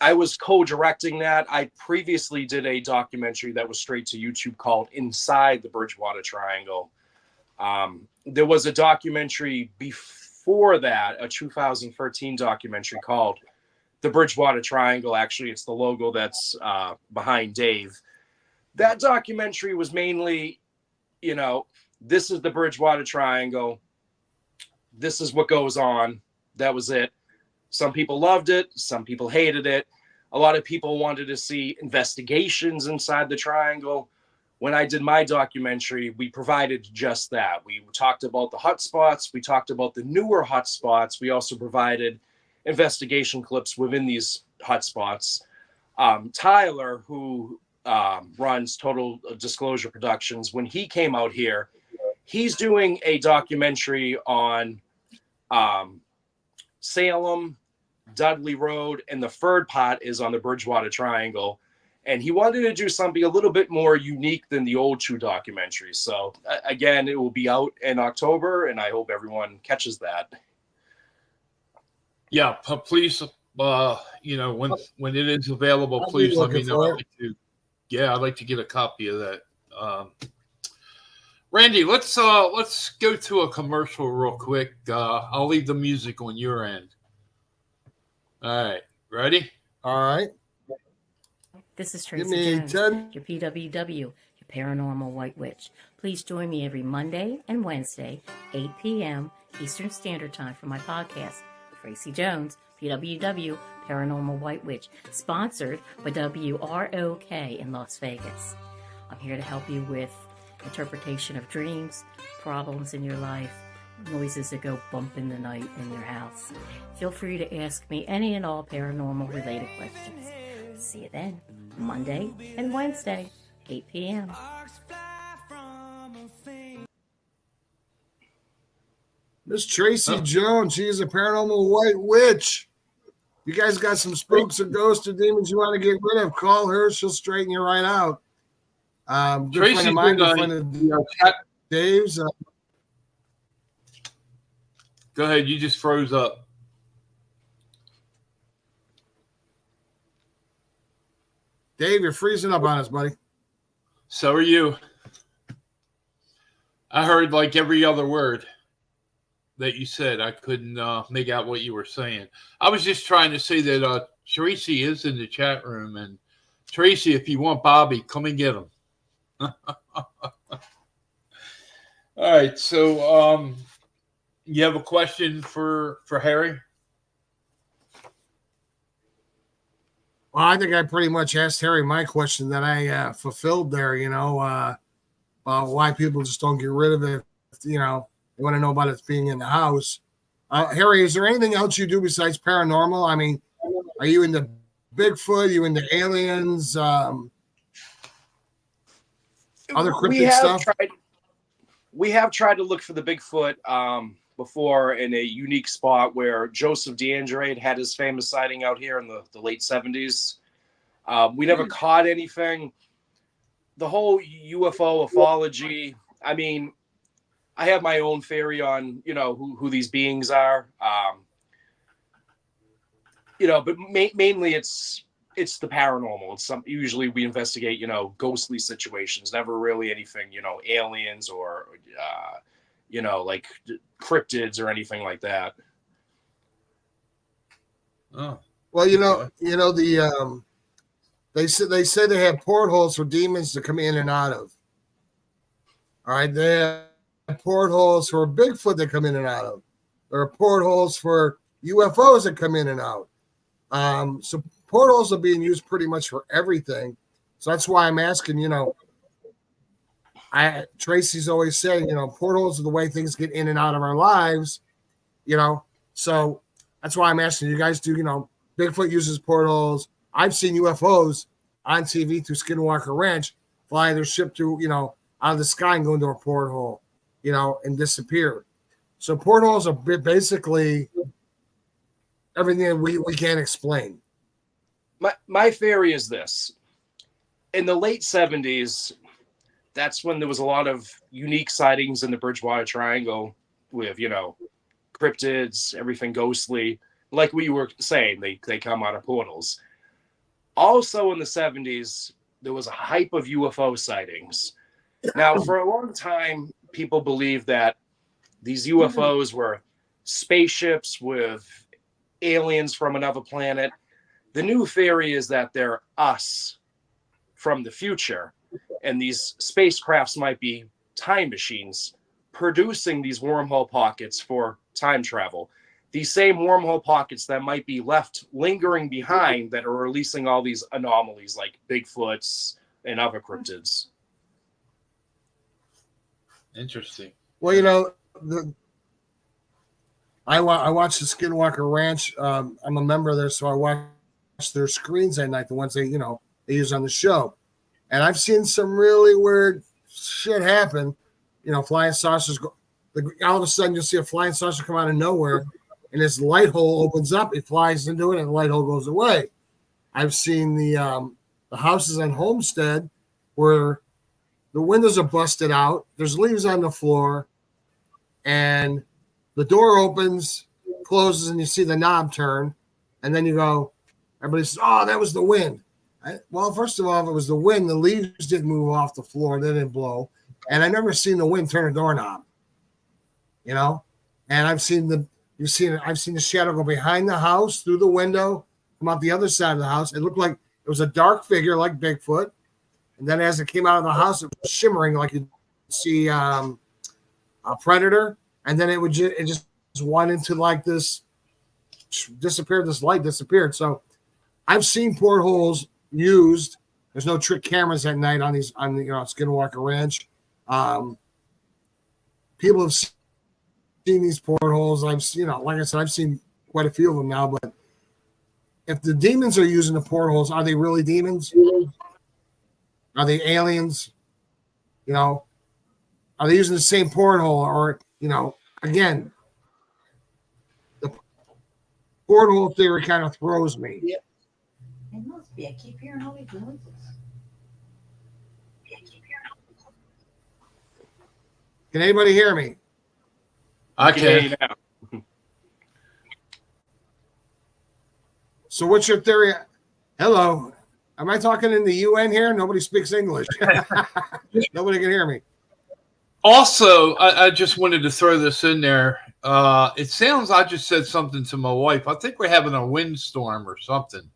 I was co-directing that. I previously did a documentary that was straight to YouTube called Inside the Bridgewater Triangle. There was a documentary before that, a 2013 documentary called The Bridgewater Triangle. Actually, it's the logo that's behind Dave. That documentary was mainly, this is the Bridgewater Triangle. This is what goes on. That was it. Some people loved it. Some people hated it. A lot of people wanted to see investigations inside the triangle. When I did my documentary, we provided just that. We talked about the hot spots. We talked about the newer hot spots. We also provided investigation clips within these hot spots. Tyler, who runs Total Disclosure Productions, when he came out here, he's doing a documentary on Salem, Dudley Road, and the third part is on the Bridgewater Triangle. And he wanted to do something a little bit more unique than the old two documentaries. So again, it will be out in October, and I hope everyone catches that. Yeah, please, when it is available, please let me know. I'd like to get a copy of that. Randy, let's go to a commercial real quick. I'll leave the music on your end. All right, ready? All right. This is Give Tracy me Jones, 10. your PWW, your Paranormal White Witch. Please join me every Monday and Wednesday, 8 p.m. Eastern Standard Time for my podcast, Tracy Jones, PWW, Paranormal White Witch, sponsored by WROK in Las Vegas. I'm here to help you with interpretation of dreams, problems in your life, noises that go bump in the night in your house. Feel free to ask me any and all paranormal related questions. See you then, Monday and Wednesday, 8 p.m. Miss Tracy Jones, she's a paranormal white witch. You guys got some spooks or ghosts or demons you want to get rid of, call her. She'll straighten you right out. Good friend of mine, good friend of Dave's. Go ahead. You just froze up. Dave, you're freezing up on us, buddy. So are you. I heard like every other word that you said. I couldn't make out what you were saying. I was just trying to say that Tracy is in the chat room. And Tracy, if you want Bobby, come and get him. All right. So you have a question for Harry? Well, I think I pretty much asked Harry my question that I fulfilled there, about why people just don't get rid of it. They want to know about it being in the house. Harry, is there anything else you do besides paranormal? I mean, are you into Bigfoot? Are you into aliens? Other cryptic stuff? We have tried to look for the Bigfoot before in a unique spot where Joseph DeAndre had his famous sighting out here in the late 70s. We never caught anything. The whole UFO ufology, I mean, I have my own theory on, who these beings are. But mainly it's the paranormal. It's usually we investigate, ghostly situations, never really anything, aliens or, like cryptids or anything like that. Oh, well, they said they have portholes for demons to come in and out of. All right, they have portholes for Bigfoot that come in and out of. There are portholes for UFOs that come in and out. So portholes are being used pretty much for everything. So that's why I'm asking, Tracy's always saying, portholes are the way things get in and out of our lives, so that's why I'm asking you guys do, Bigfoot uses portholes. I've seen UFOs on TV through Skinwalker Ranch fly their ship through, out of the sky and go into a porthole, and disappear. So portholes are basically everything that we can't explain. My theory is this. In the late 70s, that's when there was a lot of unique sightings in the Bridgewater Triangle with, cryptids, everything ghostly. Like we were saying, they come out of portals. Also in the 70s, there was a hype of UFO sightings. Now, for a long time, people believed that these UFOs were spaceships with aliens from another planet. The new theory is that they're us from the future. And these spacecrafts might be time machines producing these wormhole pockets for time travel. These same wormhole pockets that might be left lingering behind that are releasing all these anomalies like Bigfoots and other cryptids. interesting. Well, I watched the Skinwalker Ranch. I'm a member there, so I watch their screens at night, the ones they use on the show. And I've seen some really weird shit happen. Flying saucers go. All of a sudden, you'll see a flying saucer come out of nowhere, and this light hole opens up. It flies into it, and the light hole goes away. I've seen the houses on Homestead where the windows are busted out. There's leaves on the floor, and the door opens, closes, and you see the knob turn, and then you go. Everybody says, "Oh, that was the wind." Well, first of all, if it was the wind, the leaves didn't move off the floor, they didn't blow, and I never seen the wind turn a doorknob. And I've seen the shadow go behind the house through the window, come out the other side of the house. It looked like it was a dark figure like Bigfoot, and then as it came out of the house, it was shimmering like you see a predator, and then it just went into like this, disappeared. This light disappeared. So I've seen portholes used. There's no trick cameras at night on the Skinwalker Ranch. People have seen these portholes. Like I said, I've seen quite a few of them now. But if the demons are using the portholes, are they really demons? Are they aliens? Are they using the same porthole? Or again, the porthole theory kind of throws me. It must be. I keep hearing all these noises. Can anybody hear me? I hear can. you now. So what's your theory? Hello. Am I talking in the UN here? Nobody speaks English. Nobody can hear me. Also, I just wanted to throw this in there. It sounds, I just said something to my wife. I think we're having a windstorm or something.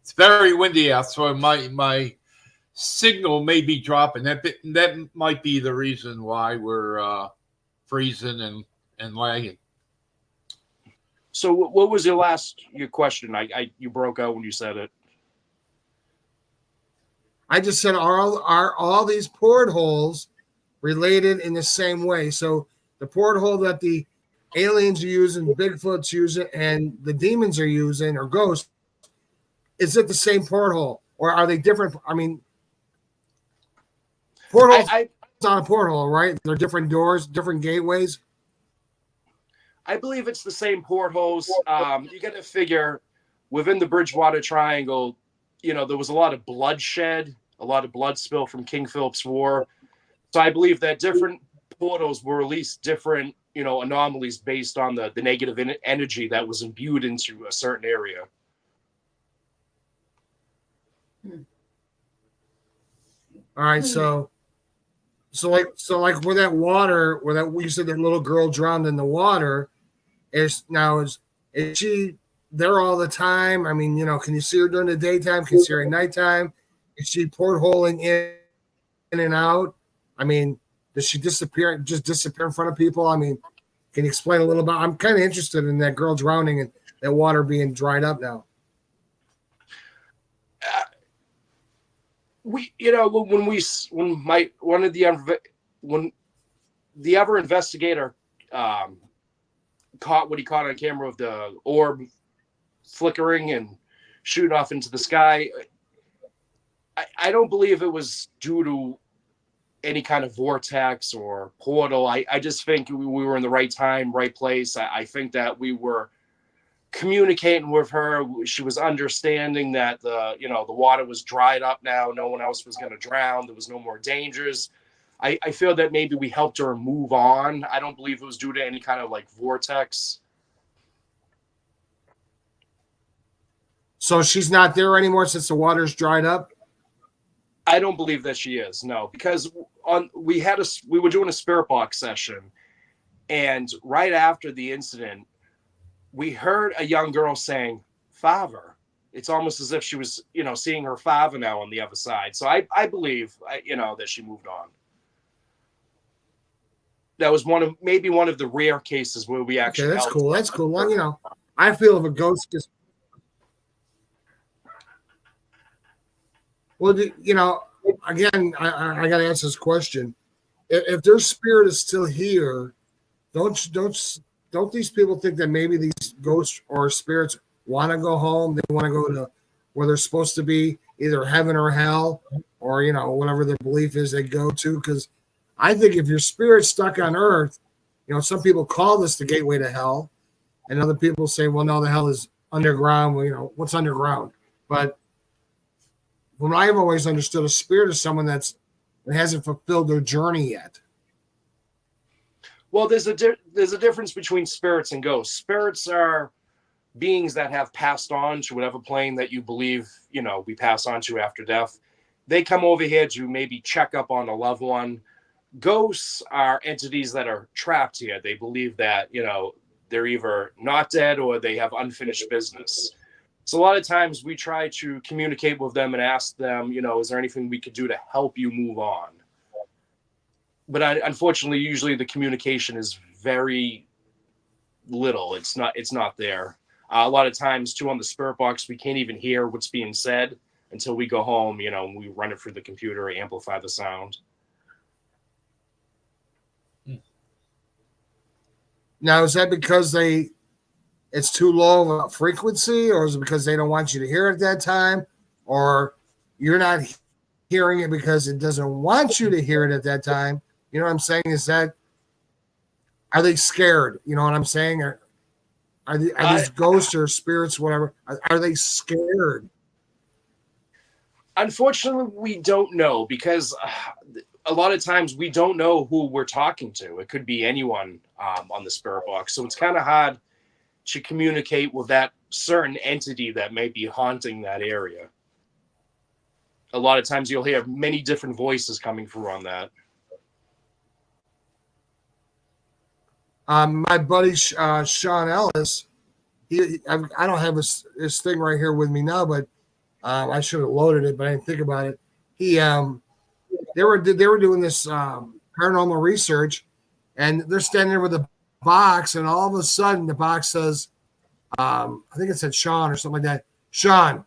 It's very windy out, so my signal may be dropping. That might be the reason why we're freezing and lagging. So what was your question? You broke out when you said it. I just said, are all these portholes related in the same way? So the porthole that the aliens are using, Bigfoot's using, and the demons are using, or ghosts, is it the same porthole, or are they different? I mean, portholes on a porthole, right? They're different doors, different gateways. I believe it's the same portholes. You got to figure within the Bridgewater Triangle, there was a lot of bloodshed, a lot of blood spill from King Philip's War. So I believe that different portals will release different, anomalies based on the negative energy that was imbued into a certain area. All right, so like where that water, you said that little girl drowned in the water, is she there all the time? I mean, can you see her during the daytime? Can you see her at nighttime? Is she portholing in and out? I mean, does she disappear in front of people? I mean, can you explain a little about? I'm kind of interested in that girl drowning and that water being dried up now. When the other investigator caught what he caught on camera of the orb flickering and shooting off into the sky, I don't believe it was due to any kind of vortex or portal. I just think we were in the right time, right place. I think that we were communicating with her. She was understanding that the water was dried up now. No one else was going to drown. There was no more dangers. I feel that maybe we helped her move on. I don't believe it was due to any kind of vortex. So she's not there anymore since the water's dried up? I don't believe that she is, no, because we were doing a spirit box session, and right after the incident, we heard a young girl saying, "Father." It's almost as if she was, seeing her father now on the other side. So I believe, that she moved on. That was one of the rare cases where we actually. Okay, that's cool. That's cool. Well, I feel if a ghost is. Well, again, I got to answer this question. If their spirit is still here, don't these people think that maybe these ghosts or spirits want to go home? They want to go to where they're supposed to be, either heaven or hell, or whatever their belief is they go to. Because I think if your spirit's stuck on earth, some people call this the gateway to hell, and other people say, well, no, the hell is underground. Well, what's underground? But what I've always understood, a spirit is someone that hasn't fulfilled their journey yet. Well, there's a difference between spirits and ghosts. Spirits are beings that have passed on to whatever plane that you believe, we pass on to after death. They come over here to maybe check up on a loved one. Ghosts are entities that are trapped here. They believe that, they're either not dead or they have unfinished business. So a lot of times we try to communicate with them and ask them, is there anything we could do to help you move on? But unfortunately, usually the communication is very little. It's not there. A lot of times too, on the spirit box, we can't even hear what's being said until we go home, and we run it through the computer, amplify the sound. Now, is that because it's too low of a frequency, or is it because they don't want you to hear it at that time, or you're not hearing it because it doesn't want you to hear it at that time? You know what I'm saying? Are they scared? You know what I'm saying? Are these ghosts or spirits, whatever? Are they scared? Unfortunately, we don't know, because a lot of times we don't know who we're talking to. It could be anyone on the spirit box. So it's kind of hard to communicate with that certain entity that may be haunting that area. A lot of times you'll hear many different voices coming through on that. My buddy Sean Ellis, I don't have his thing right here with me now, but I should have loaded it, but I didn't think about it. They were doing this paranormal research, and they're standing there with a box, and all of a sudden the box says, I think it said Sean or something like that. Sean,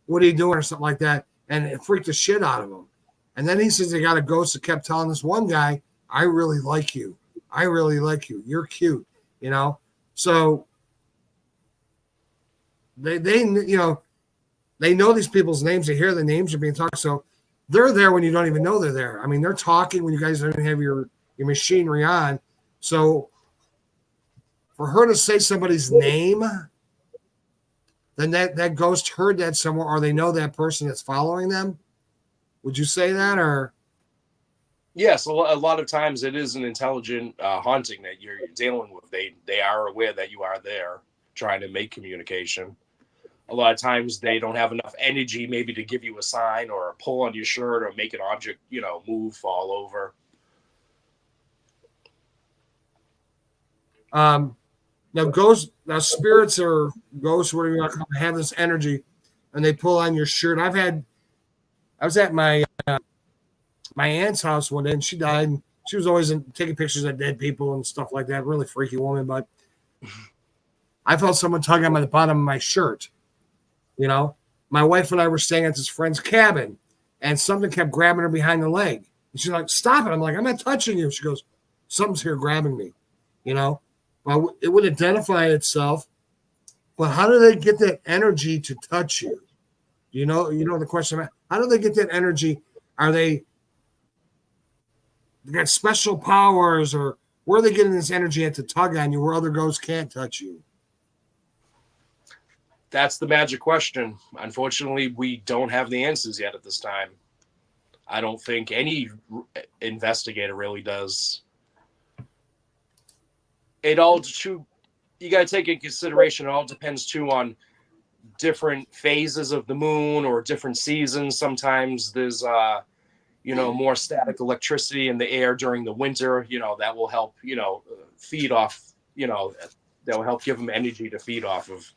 what are you doing, or something like that, and it freaked the shit out of him. And then he says they got a ghost that kept telling this one guy, "I really like you. I really like you. You're cute," So they know these people's names. They hear the names are being talked. So they're there when you don't even know they're there. I mean, they're talking when you guys don't even have your machinery on. So for her to say somebody's name, then that ghost heard that somewhere, or they know that person that's following them. Would you say that, or? Yes, a lot of times it is an intelligent haunting that you're dealing with. They are aware that you are there, trying to make communication. A lot of times they don't have enough energy maybe to give you a sign or a pull on your shirt or make an object, move, fall over. Now spirits or ghosts, whatever you want to call them, have this energy, and they pull on your shirt. I was at my aunt's house one day, and she died. And she was always taking pictures of dead people and stuff like that. Really freaky woman, but I felt someone tugging on the bottom of my shirt. My wife and I were staying at this friend's cabin, and something kept grabbing her behind the leg. And she's like, "Stop it!" I'm like, "I'm not touching you." She goes, "Something's here grabbing me." Well, it would identify itself, but how do they get that energy to touch you? You know the question. How do they get that energy? Are they got special powers, or where are they getting this energy to tug on you where other ghosts can't touch you? That's the magic question. Unfortunately, we don't have the answers yet at this time. I don't think any investigator really does. You got to take in consideration, it all depends too on different phases of the moon or different seasons. Sometimes there's more static electricity in the air during the winter, that will help, feed off, that will help give them energy to feed off of.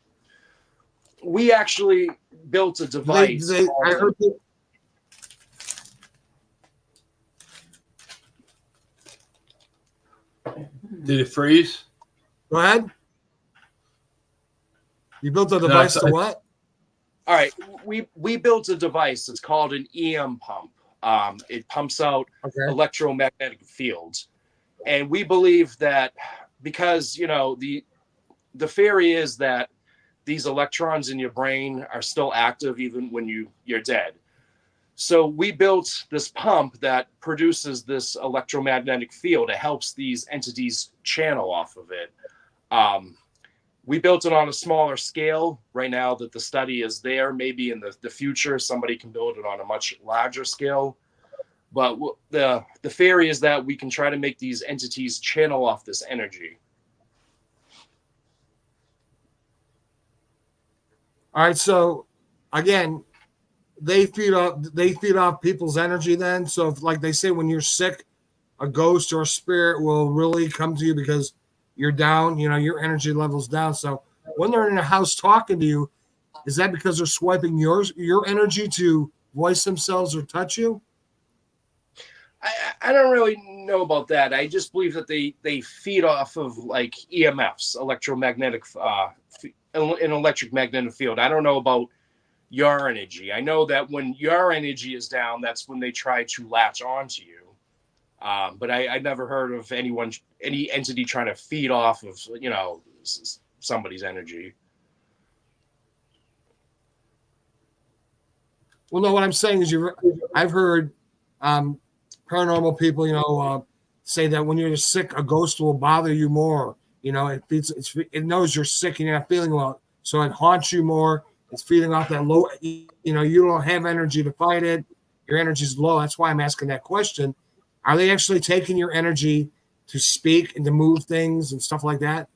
We actually built a device. Did it freeze? Go ahead. You built a device to what? All right. We built a device. It's called an EM pump. It pumps out electromagnetic fields. And we believe that because, the theory is that these electrons in your brain are still active even when you're dead. So we built this pump that produces this electromagnetic field. It helps these entities channel off of it. We built it on a smaller scale. Right now that the study is there, maybe in the future, somebody can build it on a much larger scale. But the theory is that we can try to make these entities channel off this energy. All right. So again, they feed off people's energy then. So if, like they say, when you're sick, a ghost or a spirit will really come to you because you're down, your energy level's down. So when they're in a house talking to you, Is that because they're swiping your energy to voice themselves or touch you? I don't really know about that. I just believe that they feed off of like EMFs, electromagnetic, an electric magnetic field. I don't know about your energy. I know that when your energy is down, that's when they try to latch onto you. But I never heard of any entity trying to feed off of, somebody's energy. Well, no, what I'm saying is I've heard paranormal people, say that when you're sick, a ghost will bother you more. It knows you're sick and you're not feeling well, so it haunts you more. It's feeding off that low. You don't have energy to fight it. Your energy's low. That's why I'm asking that question. Are they actually taking your energy to speak and to move things and stuff like that?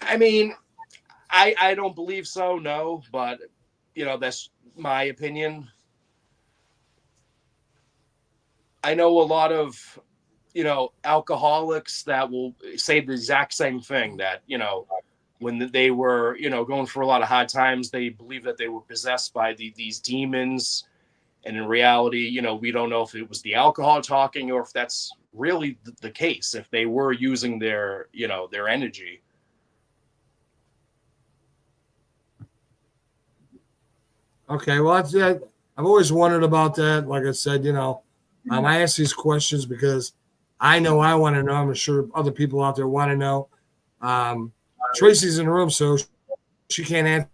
I mean, I don't believe so, no, but that's my opinion. I know a lot of, alcoholics that will say the exact same thing, that, when they were, going for a lot of hard times, they believe that they were possessed by these demons. And in reality, we don't know if it was the alcohol talking or if that's really the case, if they were using their energy. Okay, well, that's it. I've always wondered about that. Like I said, I ask these questions because I know I want to know. I'm sure other people out there want to know. Tracy's in the room, so she can't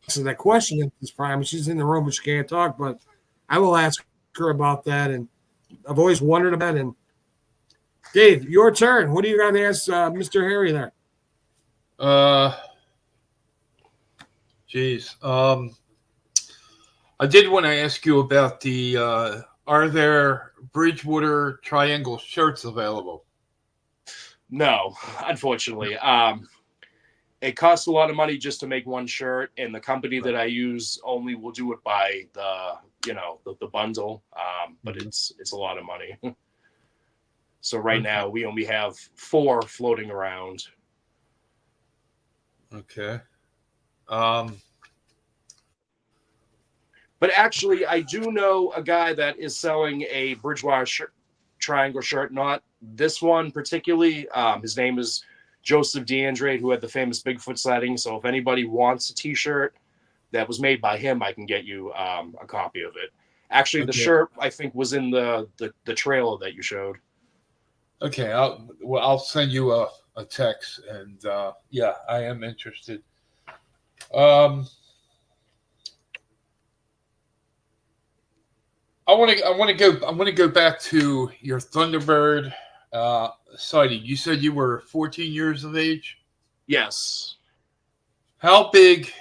answer that question at this time. She's in the room, but she can't talk. But I will ask her about that, and I've always wondered about it. And Dave, your turn. What do you got to ask Mr. Harry there? Geez. I did want to ask you about are there Bridgewater Triangle shirts available? No, unfortunately. It costs a lot of money just to make one shirt, and the company that I use only will do it by the bundle. But it's a lot of money. So right now we only have 4 floating around. Okay. But actually, I do know a guy that is selling a Bridgewater Triangle shirt, not this one particularly. His name is Joseph DeAndre, who had the famous Bigfoot sighting. So if anybody wants a T-shirt that was made by him, I can get you a copy of it. Actually, the shirt, I think, was in the trailer that you showed. Okay, I'll send you a text, and yeah, I am interested. I want to go back to your Thunderbird sighting. You said you were 14 years of age? Yes. How big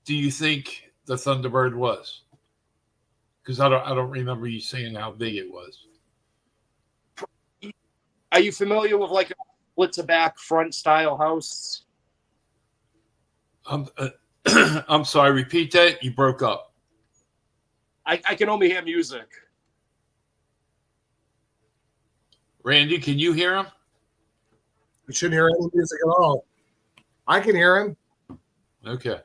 do you think the Thunderbird was? Because I don't remember you saying how big it was. Are you familiar with like a split to back front style house? I'm sorry, repeat that. You broke up. I can only hear music. Randy, can you hear him? You shouldn't hear any music at all. I can hear him. Okay.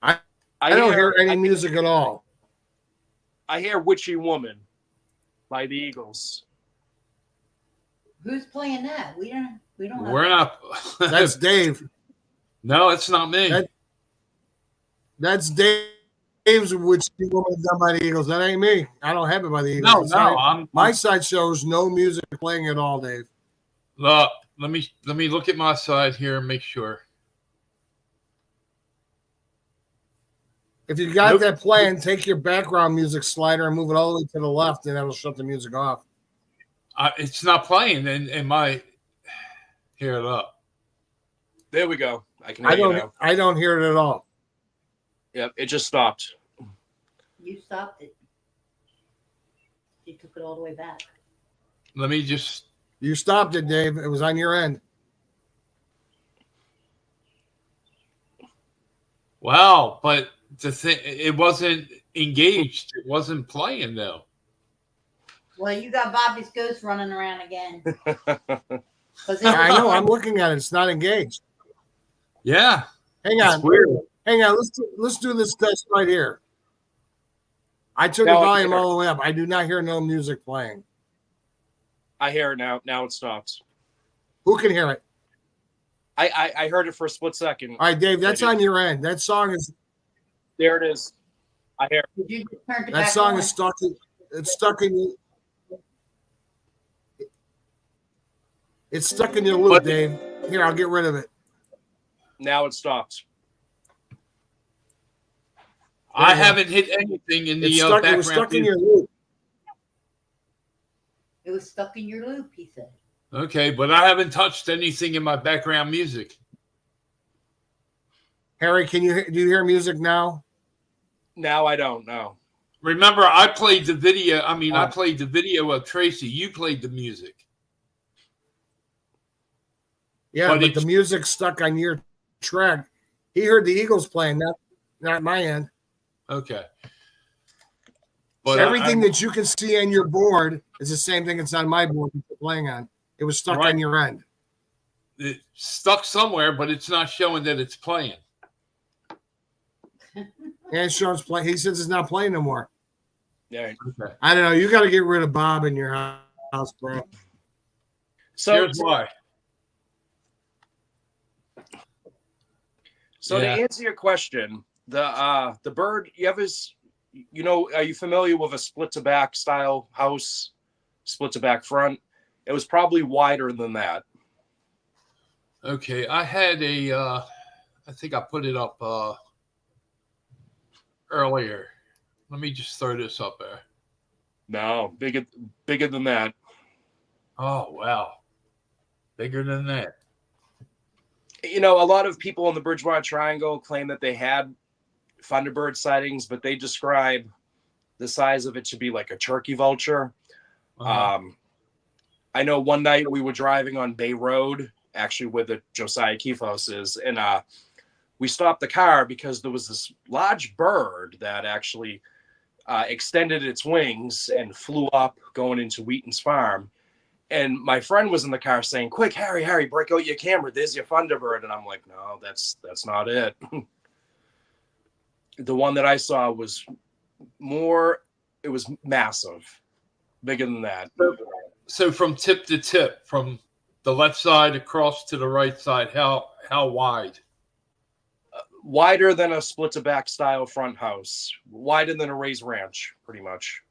I don't hear any music at all. I hear Witchy Woman by the Eagles. Who's playing that? We don't. We're not. That's Dave. No, it's not me. That's Dave's Witchy Woman done by the Eagles. That ain't me. I don't have it by the Eagles. No. My side shows no music playing at all, Dave. Look, let me look at my side here and make sure. If you got that playing, take your background music slider and move it all the way to the left, and that'll shut the music off. It's not playing in my. Hear it up. There we go. I can hear you now. I don't hear it at all. Yep, it just stopped. You stopped it. You took it all the way back. Let me just. You stopped it, Dave. It was on your end. Wow, but the thing, it wasn't engaged. It wasn't playing though. Well, you got Bobby's ghost running around again. I know. I'm looking at it. It's not engaged. Yeah. Hang It's on. weird. Hang on. Let's do this test right here. I took Now the I volume hear it. all the way up. I do not hear no music playing. I hear it now. Now it stops. Who can hear it? I heard it for a split second. All right, Dave, that's I do. on your end. That song is There it is. I hear it. Did you just turn it that back song on? is stuck. It's stuck in you. It's stuck in your loop, But- Dave. Here, I'll get rid of it. Now it stops. I There you go. haven't hit anything in the It's stuck, it background. was stuck in music. your loop. It was stuck in your loop, he said. Okay, but I haven't touched anything in my background music. Harry, do you hear music now? Now I don't know. Remember, I played the video. I mean, I Oh. played the video of Tracy. You played the music. Yeah, But but it's- the music's stuck on your track. He heard the Eagles playing, not my end. Okay. But Everything that you can see on your board is the same thing that's on my board that you're playing on. It was stuck Right. on your end. it's stuck somewhere, but it's not showing that it's playing. And Sean's playing. He says it's not playing no more. Yeah. Okay. I don't know. You got to get rid of Bob in your house, bro. So Here's why. So Yeah. to answer your question, the bird, are you familiar with a split to back style house, split to back front? It was probably wider than that. Okay, I had I think I put it up earlier. Let me just throw this up there. No, bigger than that. Oh, wow. Bigger than that. A lot of people in the Bridgewater Triangle claim that they had Thunderbird sightings, but they describe the size of it to be like a turkey vulture. Uh-huh. I know one night we were driving on Bay Road, actually where the Josiah Keefe house is, and we stopped the car because there was this large bird that actually extended its wings and flew up going into Wheaton's farm. And my friend was in the car saying, "Quick, Harry, break out your camera. There's your Thunderbird." And I'm like, "No, that's not it." The one that I saw was it was massive, bigger than that. So from tip to tip, from the left side across to the right side, how wide? Wider than a split to back style front house, wider than a raised ranch, pretty much.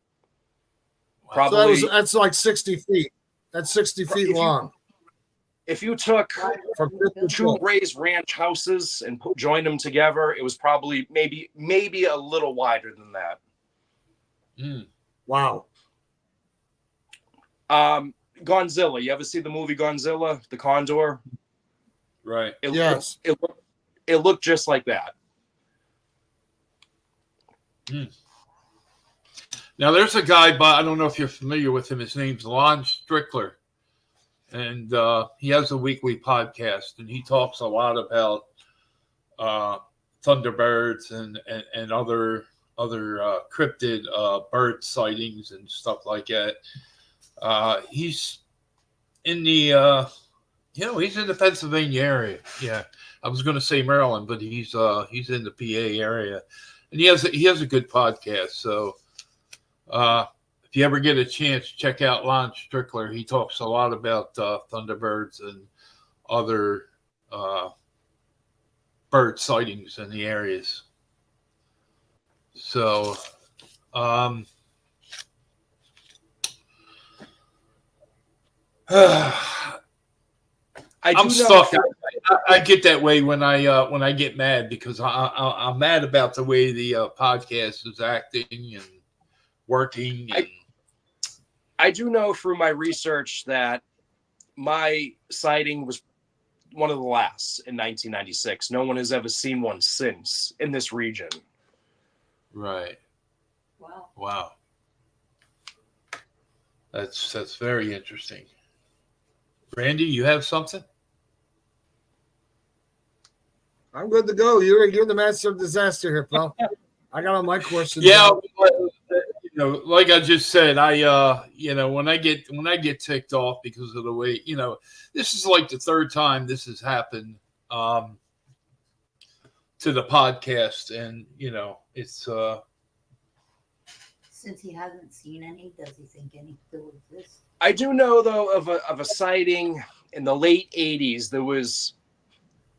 So Probably that's like 60 feet. That's 60 feet long. if you took From tip to two tip. raised ranch houses and joined them together, it was probably maybe a little wider than that. Mm. Wow. Godzilla. You ever see the movie Godzilla, the Condor? Right. Yes. It looked just like that. Now, there's a guy, I don't know if you're familiar with him. His name's Lon Strickler. And he has a weekly podcast, and he talks a lot about Thunderbirds and other cryptid bird sightings and stuff like that. He's in the he's in the Pennsylvania area. Yeah, I was going to say Maryland, but he's in the PA area, and he has a good podcast. So if you ever get a chance, check out Lon Strickler. He talks a lot about Thunderbirds and other bird sightings in the areas. So, I'm stuck. I get that way when I get mad because I'm mad about the way the podcast is acting and working. And I do know through my research that my sighting was one of the last in 1996. No one has ever seen one since in this region. Right. Wow. Wow. That's very interesting. Randy, you have something? I'm good to go. You're the master of disaster here, pal. I got all my questions. Yeah, out. like I just said, when I get ticked off because of the way, this is like the third time this has happened. the podcast, and it's Since he hasn't seen any, does he think any still exist? I do know though of a sighting in the late 80s. There was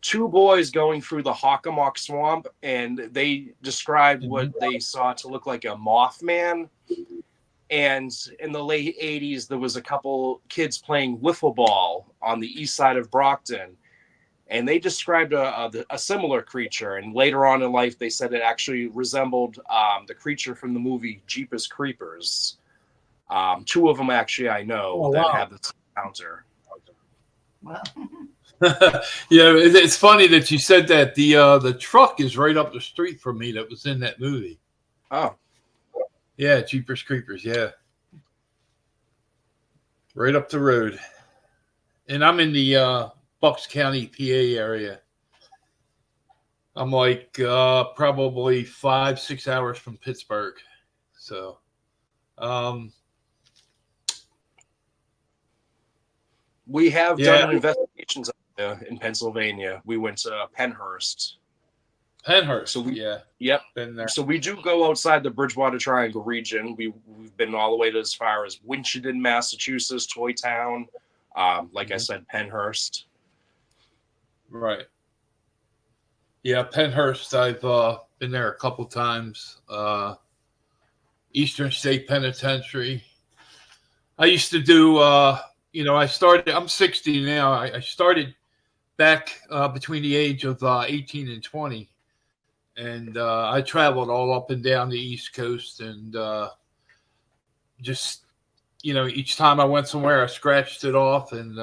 two boys going through the Hockomock Swamp, and they described what they saw to look like a Mothman. And in the late 80s, there was a couple kids playing wiffle ball on the east side of Brockton, and they described a similar creature. And later on in life, they said it actually resembled the creature from the movie Jeepers Creepers. Two of them actually I know that had this encounter. Well, it's funny that you said that. The truck is right up the street from me that was in that movie. Oh. Yeah, Jeepers Creepers, yeah. Right up the road. And I'm in the Bucks County, PA area. I'm like probably 5-6 hours from Pittsburgh. So, we have done investigations in Pennsylvania. We went to Penhurst. So been there. So we do go outside the Bridgewater Triangle region. We've been all the way to as far as Winchendon, Massachusetts, Toy Town. Like I said, Penhurst. Right. Yeah, Penhurst. I've been there a couple times. Eastern State Penitentiary. I used to do. I'm 60 now. I started back between the age of 18 and 20. And I traveled all up and down the East Coast, and each time I went somewhere, I scratched it off. And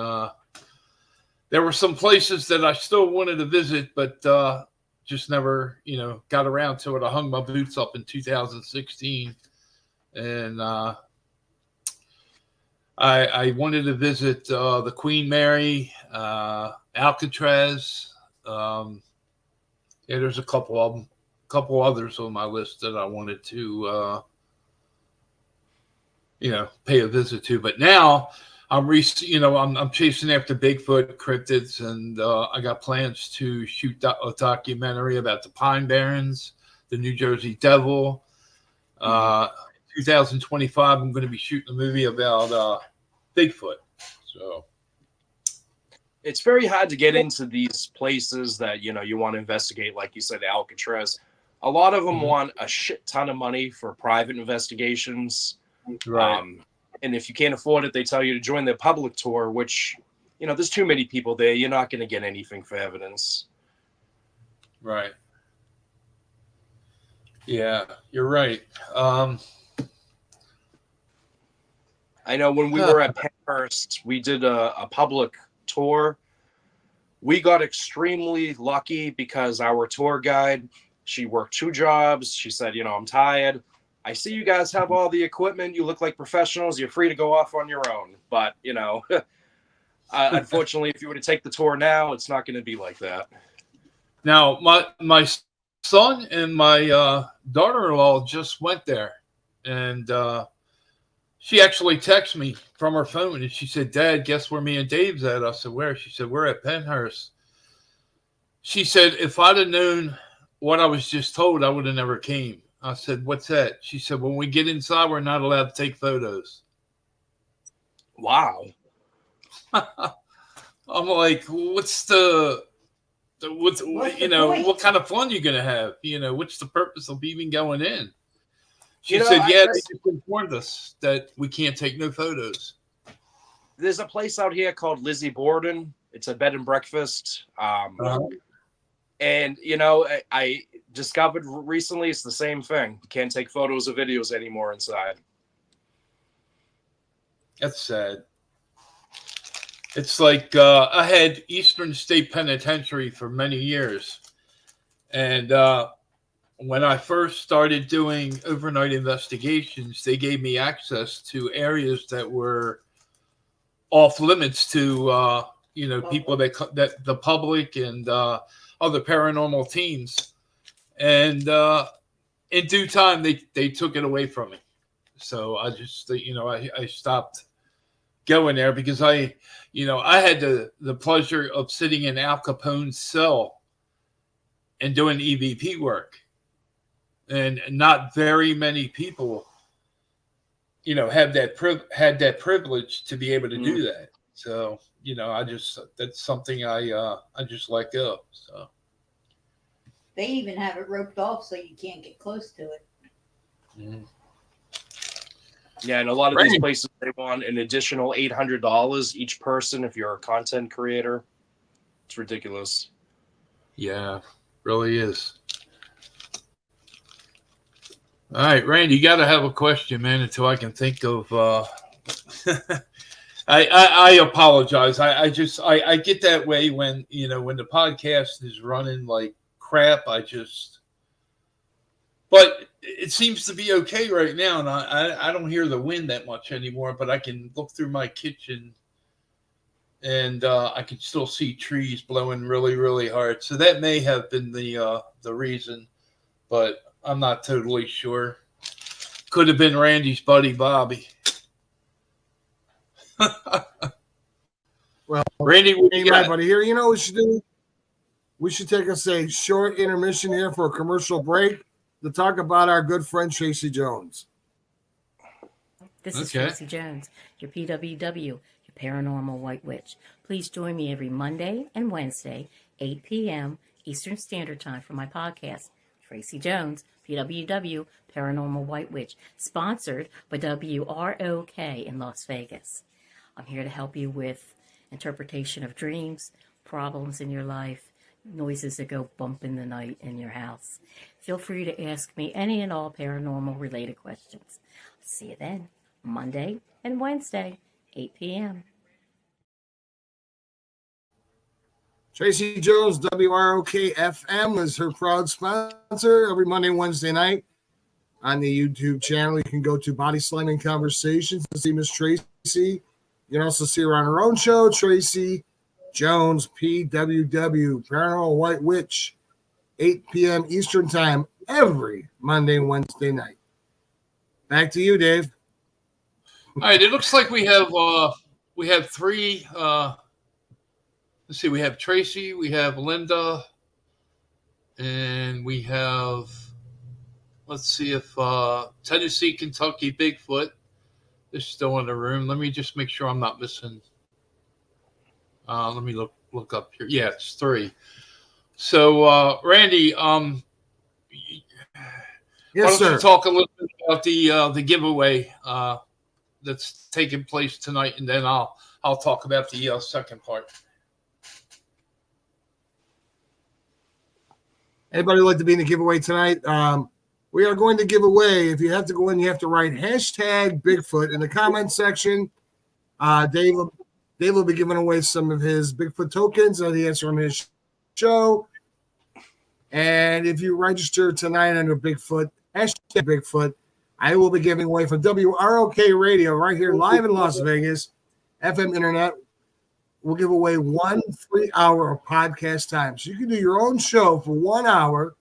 there were some places that I still wanted to visit, but just never, got around to it. I hung my boots up in 2016, and I wanted to visit the Queen Mary, Alcatraz. There's a couple others on my list that I wanted to, pay a visit to. But now I'm chasing after Bigfoot, cryptids, and I got plans to shoot a documentary about the Pine Barrens, the New Jersey Devil. 2025, I'm going to be shooting a movie about Bigfoot. So. It's very hard to get into these places that, you want to investigate. Like you said, Alcatraz. A lot of them want a shit ton of money for private investigations. Right. And if you can't afford it, they tell you to join their public tour, which, there's too many people there. You're not going to get anything for evidence. Right. Yeah, you're right. I know when we were at Penhurst, we did a public tour. We got extremely lucky because our tour guide, she worked 2 jobs. She said, I'm tired. I see you guys have all the equipment. You look like professionals. You're free to go off on your own. But, unfortunately, if you were to take the tour now, it's not going to be like that. Now, my son and my daughter-in-law just went there, and she actually texted me from her phone, and she said, "Dad, guess where me and Dave's at?" I said, "Where?" She said, "We're at Penhurst." She said, "If I'd have known what I was just told, I would have never came." I said, "What's that?" She said, "When we get inside, we're not allowed to take photos." Wow. I'm like, what kind of fun you gonna have? What's the purpose of even going in? She said, "Yeah, they just informed us that we can't take no photos." There's a place out here called Lizzie Borden. It's a bed and breakfast. And, I discovered recently it's the same thing. You can't take photos or videos anymore inside. That's sad. It's like I had Eastern State Penitentiary for many years. And when I first started doing overnight investigations, they gave me access to areas that were off limits to, people that the public and other paranormal teams. And in due time, they took it away from me. So I just, I stopped going there because I had the pleasure of sitting in Al Capone's cell. and doing EVP work. And not very many people, had that privilege to be able to do that. So, that's something I just let go. So They even have it roped off so you can't get close to it. Yeah, and a lot of these places, they want an additional $800 each person if you're a content creator. It's ridiculous. Yeah, really is. All right, Randy, you got to have a question, man, until I can think of. I apologize. I get that way when when the podcast is running like crap. But it seems to be okay right now, and I don't hear the wind that much anymore. But I can look through my kitchen, and I can still see trees blowing really, really hard. So that may have been the reason, but I'm not totally sure. Could have been Randy's buddy Bobby. Well, Randy, what hey, you got? buddy, here. You know what we should do? We should take us a short intermission here for a commercial break to talk about our good friend Tracy Jones. This is Tracy Jones, your PWW, your Paranormal White Witch. Please join me every Monday and Wednesday, 8 p.m. Eastern Standard Time for my podcast, Tracy Jones, PWW, Paranormal White Witch, sponsored by WROK in Las Vegas. I'm here to help you with interpretation of dreams, problems in your life, noises that go bump in the night in your house. Feel free to ask me any and all paranormal related questions. See you then, Monday and Wednesday, 8 p.m. Tracy Jones, WROK FM, is her proud sponsor every Monday and Wednesday night on the YouTube channel. You can go to Body Slamming Conversations to see Miss Tracy. You can also see her on her own show, Tracy Jones, PWW, Paranormal White Witch, 8 p.m. Eastern Time every Monday and Wednesday night. Back to you, Dave. All right, it looks like we have three. Let's see, we have Tracy, we have Linda, and we have. Let's see if Tennessee, Kentucky, Bigfoot is still in the room. Let me just make sure I'm not missing. Let me look up here. Yeah, it's three. So, Randy, yes, why don't sir. you talk a little bit about the giveaway that's taking place tonight, and then I'll talk about the second part. Anybody like to be in the giveaway tonight? We are going to give away. If you have to go in, you have to write hashtag Bigfoot in the comment section. Dave will be giving away some of his Bigfoot tokens that he has from his show. And if you register tonight under Bigfoot, hashtag Bigfoot, I will be giving away from WROK Radio right here live in Las Vegas, FM Internet. We'll give away 1 free hour of podcast time. So you can do your own show for 1 hour,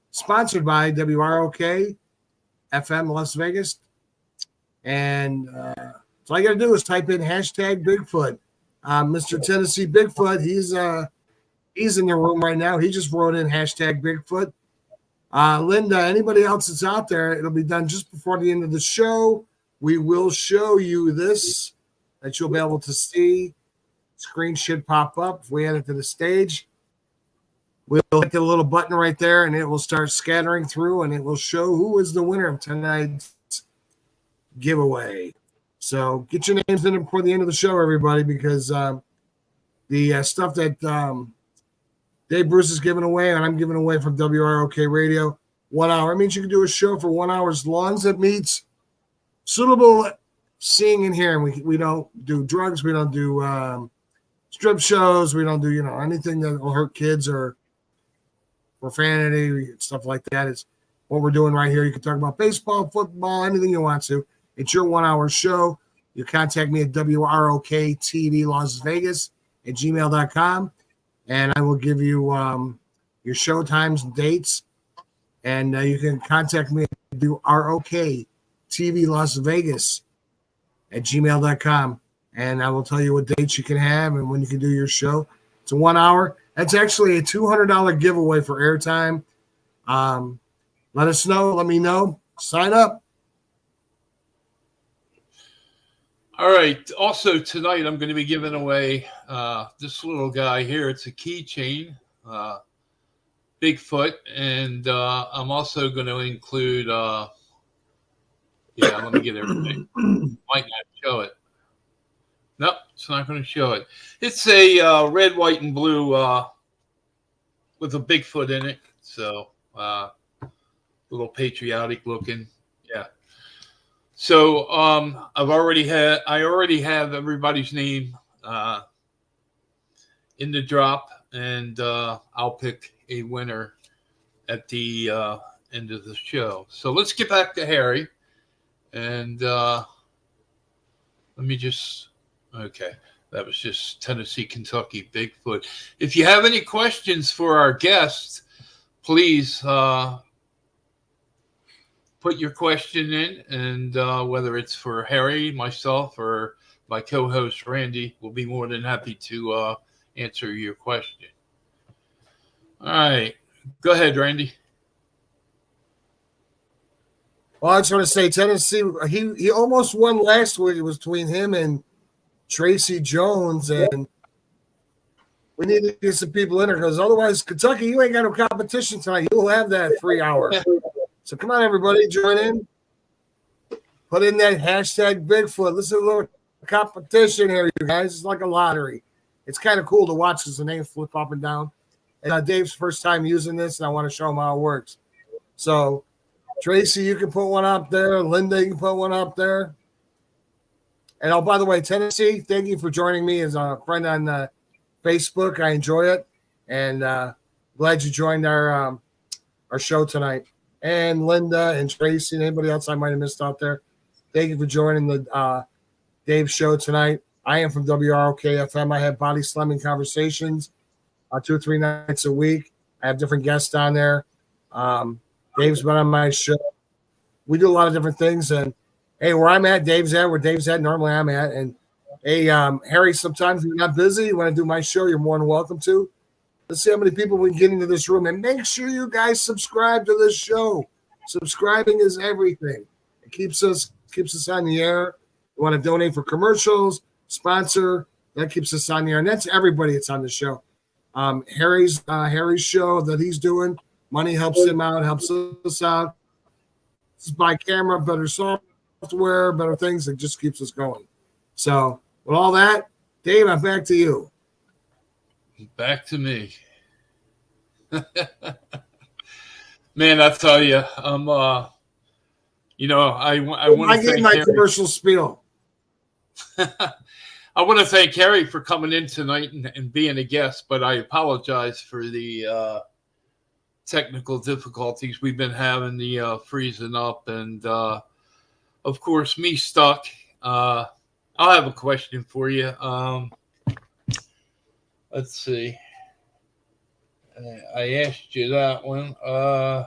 sponsored by WROK FM Las Vegas. And so all you got to do is type in hashtag Bigfoot. Mr. Tennessee Bigfoot, he's in the room right now. He just wrote in hashtag Bigfoot. Linda, anybody else that's out there, it'll be done just before the end of the show. We will show you this that you'll be able to see. Screen should pop up if we add it to the stage. We'll hit the little button right there, and it will start scattering through, and it will show who is the winner of tonight's giveaway. So get your names in before the end of the show, everybody, because the stuff that Dave Bruce is giving away, and I'm giving away from WROK Radio, 1 hour. It means you can do a show for 1 hour as long as it meets suitable seeing and hearing. We don't do drugs. We don't do strip shows. We don't do anything that will hurt kids or profanity, stuff like that. It's what we're doing right here. You can talk about baseball, football, anything you want to. It's your 1 hour show. You contact me at WROK-TV Las Vegas at gmail.com, and I will give you your show times and dates. And you can contact me at WROK-TV Las Vegas at gmail.com. And I will tell you what dates you can have and when you can do your show. It's a 1 hour. That's actually a $200 giveaway for airtime. Let us know. Let me know. Sign up. All right. Also tonight, I'm going to be giving away this little guy here. It's a keychain, Bigfoot, and I'm also going to include. Let me get everything. Might not show it. Nope, it's not going to show it. It's a red, white, and blue with a Bigfoot in it. So a little patriotic looking. Yeah. So I already have everybody's name in the drop, and I'll pick a winner at the end of the show. So let's get back to Harry, and let me just. Okay, that was just Tennessee, Kentucky, Bigfoot. If you have any questions for our guests, please put your question in, and whether it's for Harry, myself, or my co-host Randy, we'll be more than happy to answer your question. All right, go ahead, Randy. Well, I just want to say Tennessee, he almost won last week. It was between him and Tracy Jones, and we need to get some people in there because otherwise, Kentucky, you ain't got no competition tonight. You'll have that 3 hour. So come on, everybody, join in. Put in that hashtag Bigfoot. Listen to a little competition here, you guys. It's like a lottery. It's kind of cool to watch because the names flip up and down. And Dave's first time using this, and I want to show him how it works. So, Tracy, you can put one up there. Linda, you can put one up there. And oh, by the way, Tennessee, thank you for joining me as a friend on Facebook. I enjoy it, and glad you joined our show tonight. And Linda and Tracy and anybody else I might have missed out there, thank you for joining the Dave show tonight. I am from WROK-FM. I have body slamming conversations 2 or 3 nights a week. I have different guests on there. Dave's been on my show. We do a lot of different things, and hey, where I'm at, Dave's at. Where Dave's at, normally I'm at. And hey, Harry, sometimes if you're not busy, you want to do my show, you're more than welcome to. Let's see how many people we can get into this room. And make sure you guys subscribe to this show. Subscribing is everything. It keeps us on the air. You want to donate for commercials, sponsor, that keeps us on the air. And that's everybody that's on the show. Harry's show that he's doing, money helps him out, helps us out. This is buy camera, better software, better things. It just keeps us going. So with all that, Dave, I'm back to you. Back to me. Man, I tell you, I'm I want to thank my Harry. Commercial spiel. I want to thank Harry for coming in tonight and being a guest, but I apologize for the technical difficulties we've been having, the freezing up, and of course, me stuck. I'll have a question for you. Let's see. I asked you that one. I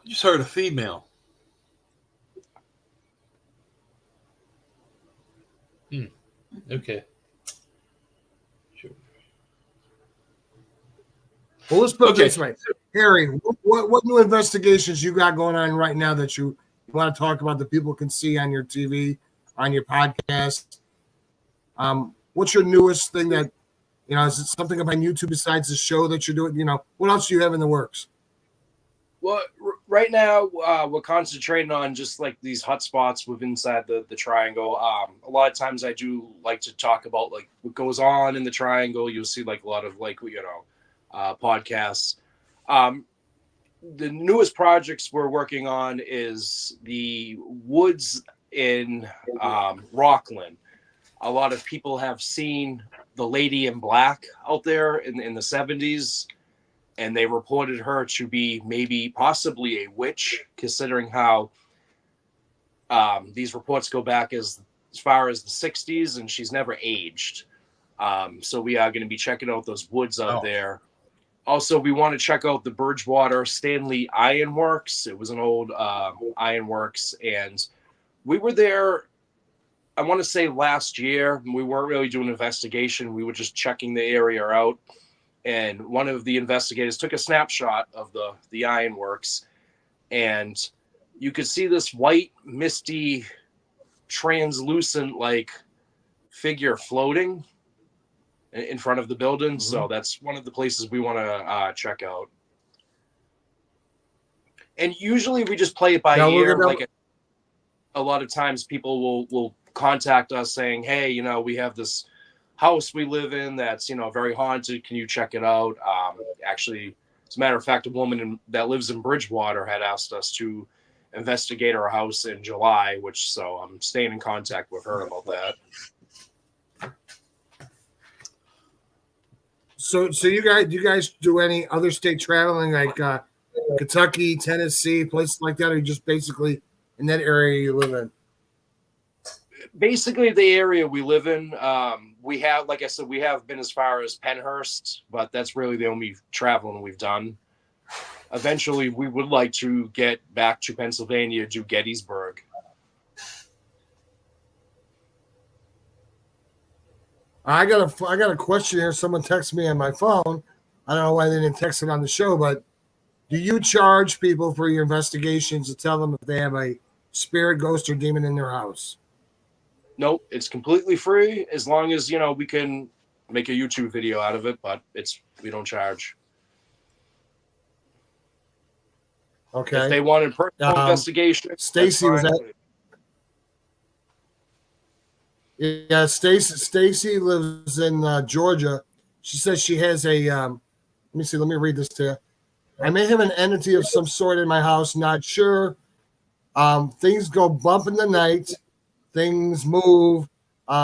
just heard a female. Okay. Sure. Well, let's put it this way. Harry, what new investigations you got going on right now that you want to talk about that people can see on your TV, on your podcast? What's your newest thing that, is it something up on YouTube besides the show that you're doing? What else do you have in the works? Well, right now we're concentrating on just like these hot spots within inside the triangle. A lot of times I do like to talk about like what goes on in the triangle. You'll see like a lot of like, podcasts. The newest projects we're working on is the woods in Rockland. A lot of people have seen the lady in black out there in the 70s, and they reported her to be possibly a witch, considering how these reports go back as far as the 60s, and she's never aged. So we are going to be checking out those woods out there. Also, we want to check out the Bridgewater Stanley Ironworks. It was an old ironworks, and we were there I want to say last year, we weren't really doing an investigation. We were just checking the area out. And one of the investigators took a snapshot of the ironworks, and you could see this white, misty, translucent like figure floating in front of the building. Mm-hmm. So that's one of the places we want to check out. And usually we just play it by ear. Like a lot of times people will contact us saying, hey, you know, we have this house we live in that's, you know, very haunted. Can you check it out? Actually, as a matter of fact, a woman that lives in Bridgewater had asked us to investigate her house in July, so I'm staying in contact with her about that. So you guys do any other state traveling, like Kentucky, Tennessee, places like that, or just basically in that area you live in? Basically the area we live in. We have, like I said, we have been as far as Pennhurst, but that's really the only traveling we've done. Eventually, we would like to get back to Pennsylvania, do Gettysburg. I got a question here. Someone texted me on my phone. I don't know why they didn't text it on the show, but do you charge people for your investigations to tell them if they have a spirit, ghost, or demon in their house? Nope, it's completely free as long as, you know, we can make a YouTube video out of it, but we don't charge. Okay. If they wanted personal investigation, Stacy was at. Yeah, Stacy lives in Georgia. She says she has a. Let me read this to you. I may have an entity of some sort in my house. Not sure. Things go bump in the night. Things move.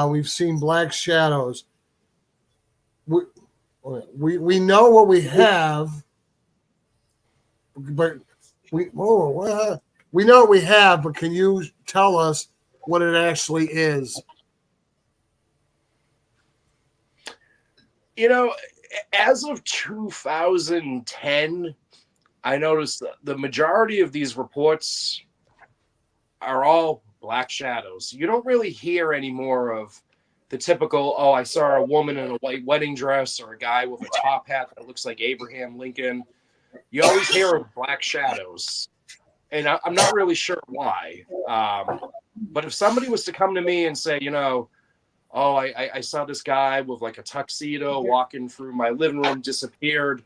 We've seen black shadows. We know what we have, but we know what we have. But can you tell us what it actually is? You know, as of 2010, I noticed that the majority of these reports are all black shadows. You don't really hear any more of the typical, I saw a woman in a white wedding dress or a guy with a top hat that looks like Abraham Lincoln. You always hear of black shadows. And I'm not really sure why. But if somebody was to come to me and say, you know, I saw this guy with like a tuxedo walking through my living room, disappeared,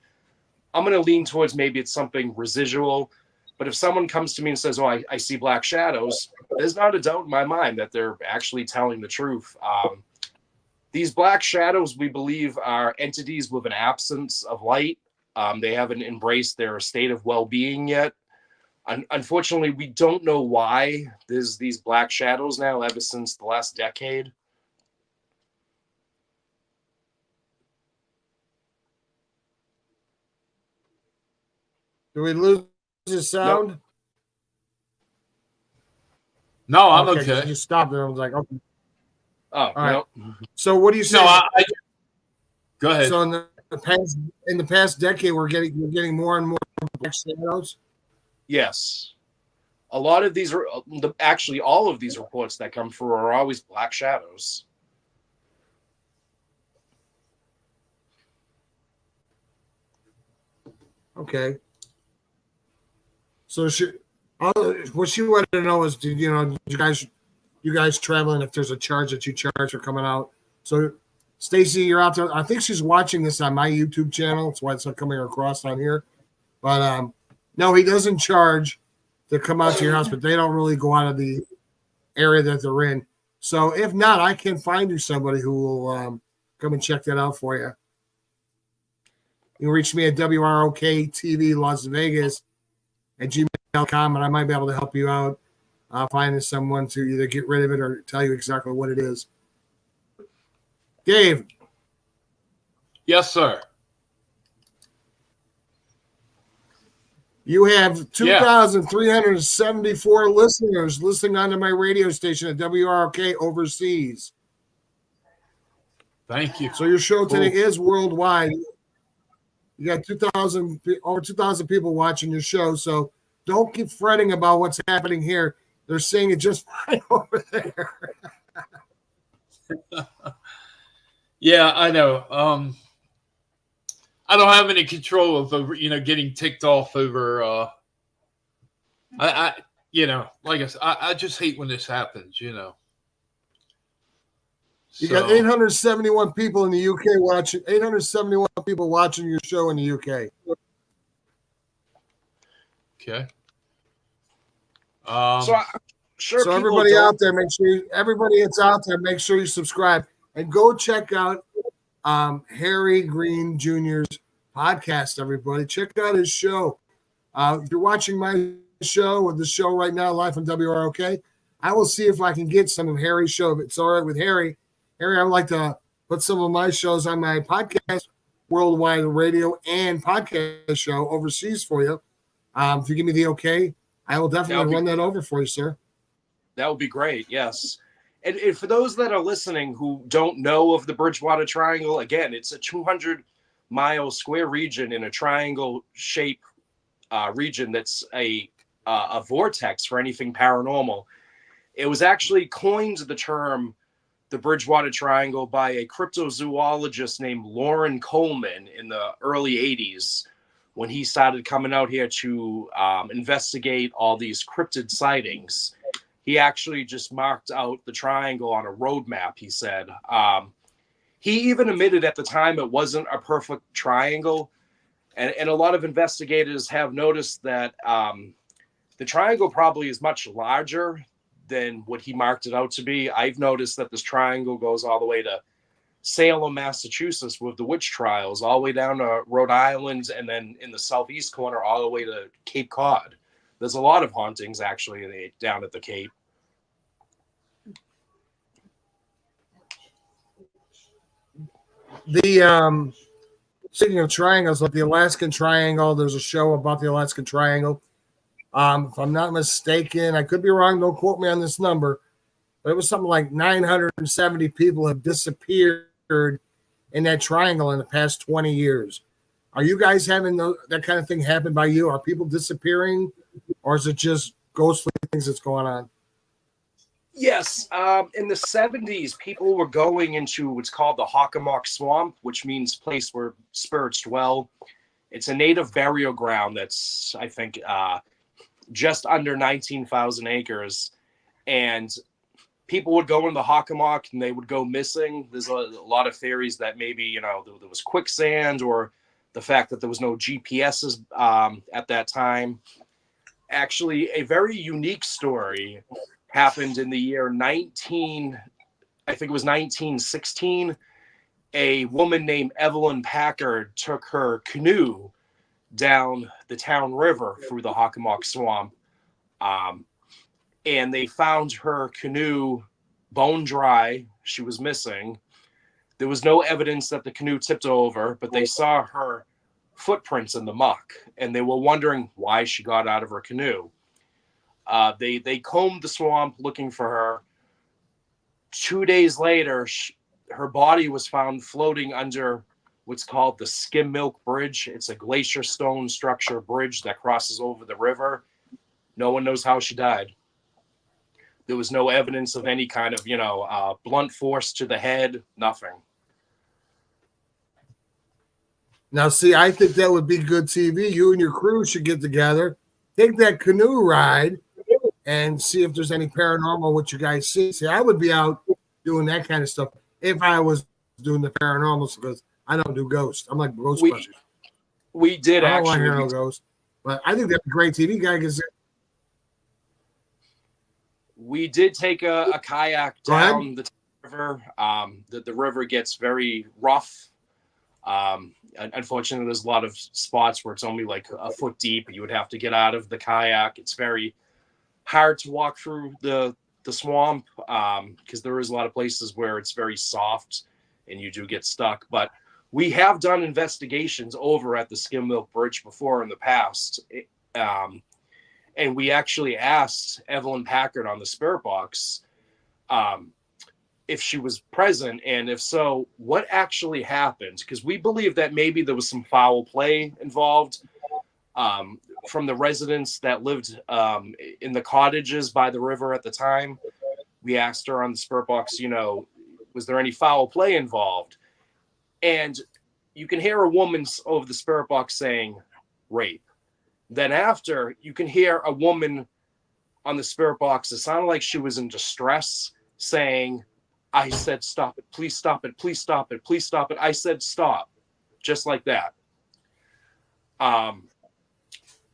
I'm going to lean towards maybe it's something residual. But if someone comes to me and says, I see black shadows, there's not a doubt in my mind that they're actually telling the truth. These black shadows, we believe, are entities with an absence of light. They haven't embraced their state of well-being yet. Unfortunately, we don't know why there's these black shadows now ever since the last decade. Do we lose his sound? Nope. No, I'm okay. You stopped there. I was like, okay. Oh, all right. No. So what do you say? No, go ahead. So in the past decade, we're getting more and more black shadows. Yes. A lot of these, actually all of these reports that come through are always black shadows. Okay. So what she wanted to know is, you guys traveling, if there's a charge that you charge for coming out. So Stacy, you're out there. I think she's watching this on my YouTube channel. That's why it's not coming across on here. But no, he doesn't charge to come out to your house, but they don't really go out of the area that they're in. So if not, I can find you somebody who will come and check that out for you. You can reach me at WROK-TV Las Vegas at gmail.com, and I might be able to help you out finding someone to either get rid of it or tell you exactly what it is. Dave. Yes, sir. You have 2,374 listeners listening onto my radio station at WROK overseas. Thank you. So your show today is worldwide. You got over 2,000 people watching your show, so don't keep fretting about what's happening here. They're saying it just fine over there. Yeah, I know. I don't have any control of getting ticked off over. I like I said, I just hate when this happens. You So, got 871 people in the UK watching. 871 people watching your show in the UK. okay. So I'm sure So people everybody don't- out there, everybody that's out there, make sure you subscribe and go check out Harry Green Jr.'s podcast. Everybody, check out his show. If you're watching my show or the show right now, live on WROK, I will see if I can get some of Harry's show. If it's all right with Harry, I would like to put some of my shows on my podcast, worldwide radio and podcast show overseas for you. If you give me the okay, I will definitely run that over for you, sir. That would be great. Yes. And for those that are listening who don't know of the Bridgewater Triangle, again, it's a 200-mile square region in a triangle shape region that's a vortex for anything paranormal. It was actually coined the term the Bridgewater Triangle by a cryptozoologist named Lauren Coleman in the early 80s when he started coming out here to investigate all these cryptid sightings. He actually just marked out the triangle on a road map, he said. He even admitted at the time it wasn't a perfect triangle. And a lot of investigators have noticed that the triangle probably is much larger than what he marked it out to be. I've noticed that this triangle goes all the way to Salem, Massachusetts with the witch trials, all the way down to Rhode Island, and then in the southeast corner, all the way to Cape Cod. There's a lot of hauntings actually down at the Cape. The speaking of triangles, like the Alaskan Triangle, there's a show about the Alaskan Triangle. If I'm not mistaken, I could be wrong. Don't quote me on this number, but it was something like 970 people have disappeared in that triangle in the past 20 years. Are you guys having that kind of thing happen by you? Are people disappearing, or is it just ghostly things that's going on? Yes. In the 70s, people were going into what's called the Hockomock Swamp, which means place where spirits dwell. It's a native burial ground that's, I think, just under 19,000 acres. And people would go in the Hockomock and they would go missing. There's a lot of theories that maybe, there was quicksand, or the fact that there was no GPSs at that time. Actually, a very unique story happened in the year 1916. A woman named Evelyn Packard took her canoe down the town river through the Hockomock Swamp. And they found her canoe bone dry. She was missing. There was no evidence that the canoe tipped over, but they saw her footprints in the muck, and they were wondering why she got out of her canoe. They combed the swamp looking for her. 2 days later, her body was found floating under what's called the Skim Milk Bridge. It's a glacier stone structure bridge that crosses over the river. No one knows how she died. There was no evidence of any kind of, blunt force to the head, nothing. Now, see, I think that would be good TV. You and your crew should get together, take that canoe ride, and see if there's any paranormal, what you guys see. See, I would be out doing that kind of stuff if I was doing the paranormal, because I don't do ghosts. I'm like Ghostbusters. We did I don't want to actually. hear no ghosts. But I think that's a great TV guy. We did take a kayak down the river. The river gets very rough. Unfortunately, there's a lot of spots where it's only like a foot deep. You would have to get out of the kayak. It's very hard to walk through the swamp because there is a lot of places where it's very soft and you do get stuck. But we have done investigations over at the Skim Milk Bridge before in the past. And we actually asked Evelyn Packard on the Spirit Box if she was present, and if so, what actually happened? Because we believe that maybe there was some foul play involved from the residents that lived in the cottages by the river at the time. We asked her on the Spirit Box, Was there any foul play involved? And you can hear a woman over the spirit box saying rape. Then after, you can hear a woman on the spirit box. It sounded like she was in distress, saying, I said, stop it, please stop it, please stop it, please stop it. I said, stop, just like that.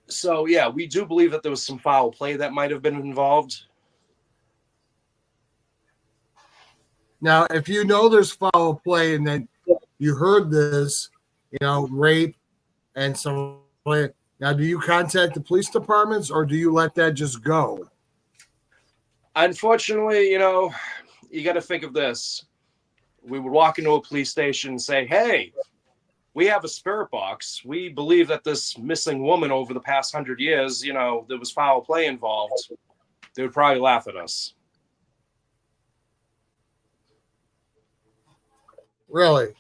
So yeah, we do believe that there was some foul play that might have been involved. Now, if you know there's foul play and then you heard this, rape and some play, now do you contact the police departments or do you let that just go? Unfortunately, you got to think of this. We would walk into a police station and say, hey, we have a spirit box. We believe that this missing woman over the past 100 years, there was foul play involved. They would probably laugh at us. Really?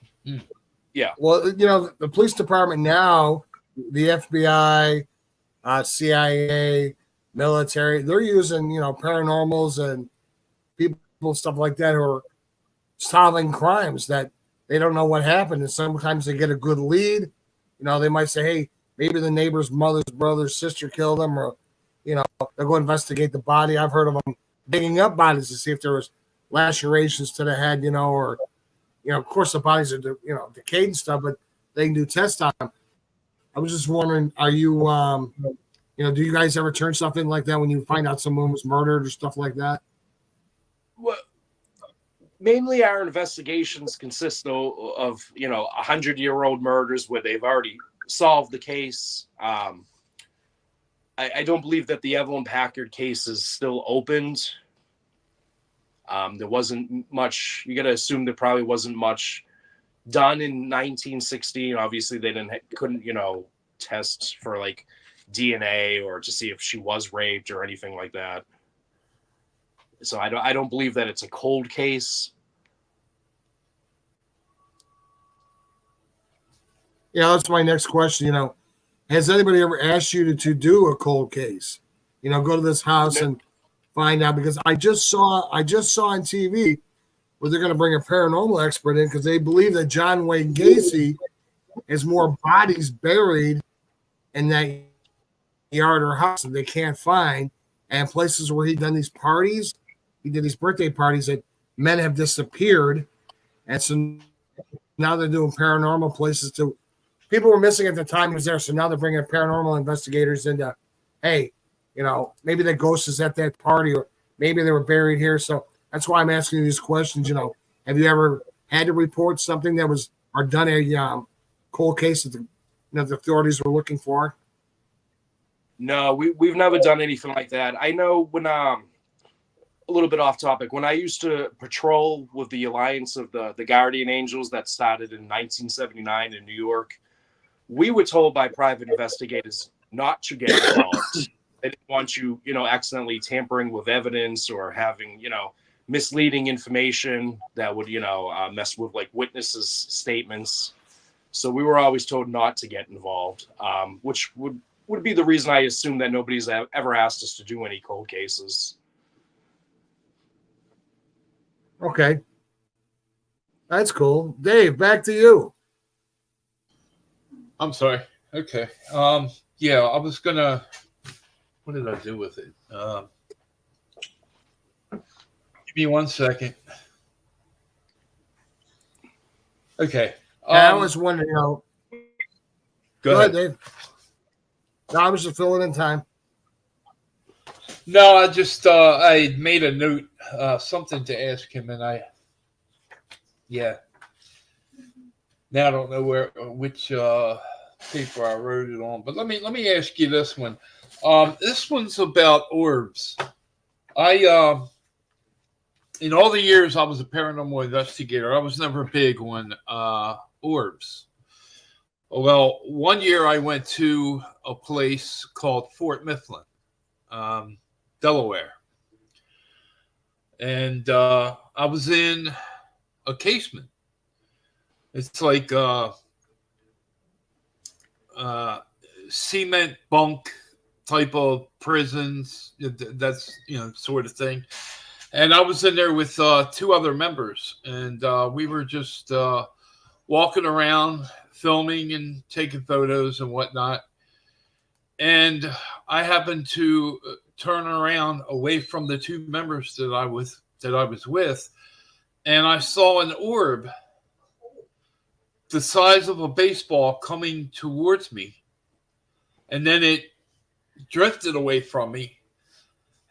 Yeah. Well, the police department now, the FBI, CIA, military, they're using, paranormals and people, stuff like that, who are solving crimes that they don't know what happened. And sometimes they get a good lead. They might say, hey, maybe the neighbor's mother's brother's sister killed him, or, they'll go investigate the body. I've heard of them digging up bodies to see if there was lacerations to the head, or, of course the bodies are, decayed and stuff, but they can do tests on them. I was just wondering, are you, do you guys ever turn stuff in like that when you find out someone was murdered or stuff like that? Well, mainly our investigations consist of 100-year-old murders where they've already solved the case. I don't believe that the Evelyn Packard case is still opened. There wasn't much. You got to assume there probably wasn't much done in 1916. Obviously, they couldn't test for like DNA or to see if she was raped or anything like that. So I don't believe that it's a cold case. Yeah, that's my next question. Has anybody ever asked you to do a cold case? Go to this house and find out, because I just saw on TV where they're going to bring a paranormal expert in because they believe that John Wayne Gacy has more bodies buried in that yard or house that they can't find, and places where he done these parties. He did these birthday parties that men have disappeared, and so now they're doing paranormal places to. People were missing at the time he was there, so now they're bringing paranormal investigators into, hey, maybe the ghost is at that party, or maybe they were buried here. So that's why I'm asking you these questions. Have you ever had to report something that was or done a cold case that the authorities were looking for? No, we've never done anything like that. I know when a little bit off topic, when I used to patrol with the Alliance of the Guardian Angels that started in 1979 in New York, we were told by private investigators not to get involved. They didn't want you, accidentally tampering with evidence or having, misleading information that would, mess with like witnesses' statements. So we were always told not to get involved, which would be the reason I assume that nobody's ever asked us to do any cold cases. Okay. That's cool. Dave, back to you. I'm sorry. Okay. Yeah, I was gonna. What did I do with it? Give me 1 second. Okay. I was wondering. Go ahead, Dave. No, I was just filling in time. No, I just I made a note, something to ask him, and now I don't know which paper I wrote it on, but let me ask you this one. This one's about orbs. In all the years I was a paranormal investigator, I was never big on orbs. Well, one year I went to a place called Fort Mifflin, Delaware. And I was in a casement. It's like cement bunk type of prisons, that's, sort of thing. And I was in there with two other members, and we were just walking around, filming and taking photos and whatnot. And I happened to turn around away from the two members that I was with, and I saw an orb the size of a baseball coming towards me. And then it drifted away from me.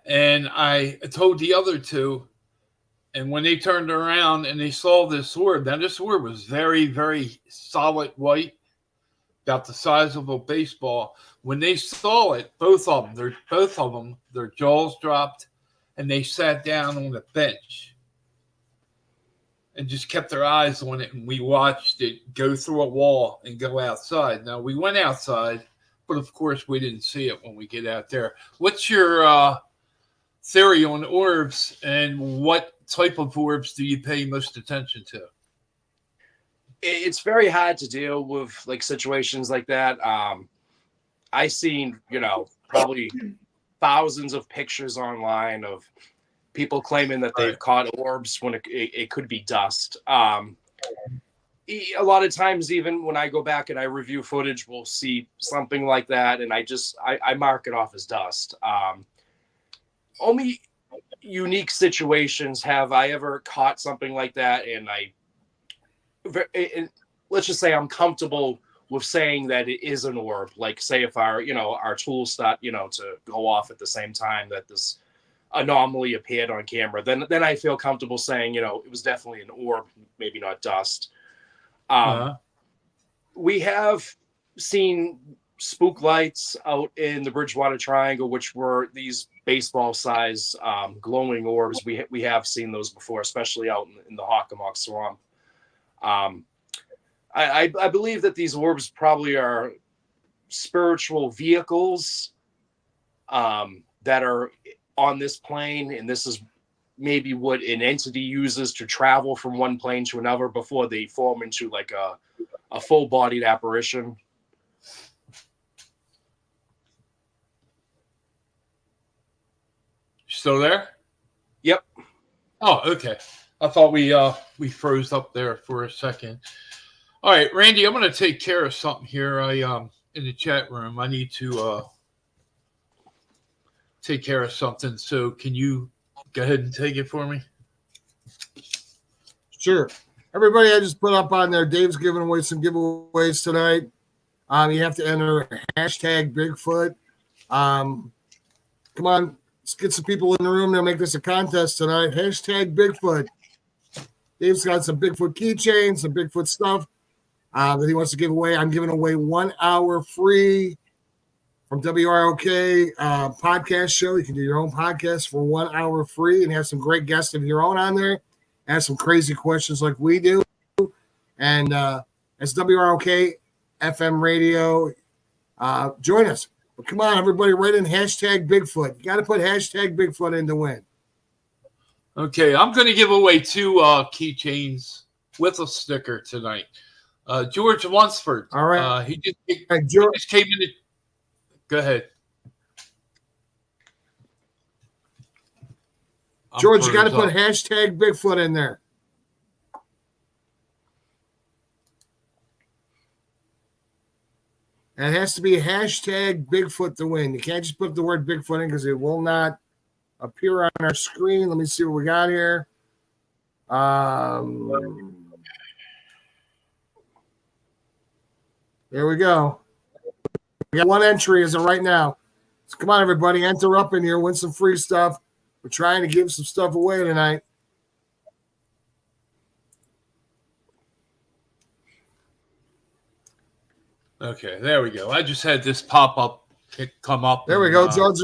And I told the other two, and when they turned around and they saw this orb, now this orb was very, very solid white, about the size of a baseball. When they saw it, both of them, their jaws dropped, and they sat down on the bench and just kept their eyes on it. And we watched it go through a wall and go outside. Now we went outside, but of course we didn't see it when we get out there. What's your theory on orbs, and what type of orbs do you pay most attention to? It's very hard to deal with like situations like that. I seen, probably thousands of pictures online of people claiming that they've caught orbs when it could be dust. A lot of times, even when I go back and I review footage, we'll see something like that, and I mark it off as dust. Only unique situations have I ever caught something like that, and let's just say I'm comfortable with saying that it is an orb. Like, say if our tools start, to go off at the same time that this anomaly appeared on camera, then I feel comfortable saying, it was definitely an orb, maybe not dust. We have seen spook lights out in the Bridgewater Triangle, which were these baseball size glowing orbs. We have seen those before, especially out in the Hockomock Swamp. I believe that these orbs probably are spiritual vehicles that are on this plane, and this is maybe what an entity uses to travel from one plane to another before they form into like a full-bodied apparition. Still there? Yep. Oh, okay. I thought we froze up there for a second. All right, Randy, I'm going to take care of something here. In the chat room, I need to take care of something. So can you go ahead and take it for me? Sure. Everybody, I just put up on there, Dave's giving away some giveaways tonight. You have to enter hashtag Bigfoot. Come on, let's get some people in the room to make this a contest tonight. Hashtag Bigfoot. Dave's got some Bigfoot keychains, some Bigfoot stuff that he wants to give away. I'm giving away 1 hour free from WROK podcast show. You can do your own podcast for 1 hour free and have some great guests of your own on there. Ask some crazy questions like we do. And it's WROK FM radio. Join us. But come on, everybody, write in hashtag Bigfoot. You got to put hashtag Bigfoot in to win. Okay, I'm going to give away 2 keychains with a sticker tonight. George Lunsford. All right. He just came in. Go ahead. George, you got to put hashtag Bigfoot in there. And it has to be hashtag Bigfoot to win. You can't just put the word Bigfoot in because it will not appear on our screen. Let me see what we got here. There we go. We got 1 entry as of right now. So come on, everybody. Enter up in here. Win some free stuff. We're trying to give some stuff away tonight. Okay, there we go. I just had this pop-up come up. There we go. George.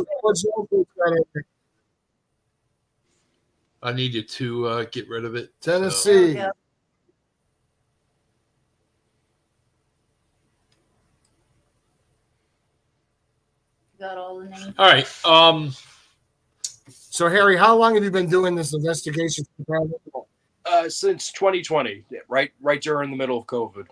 I needed to get rid of it. Tennessee. So. Got all the names. All right. So, Harry, how long have you been doing this investigation? Since 2020, right during the middle of COVID.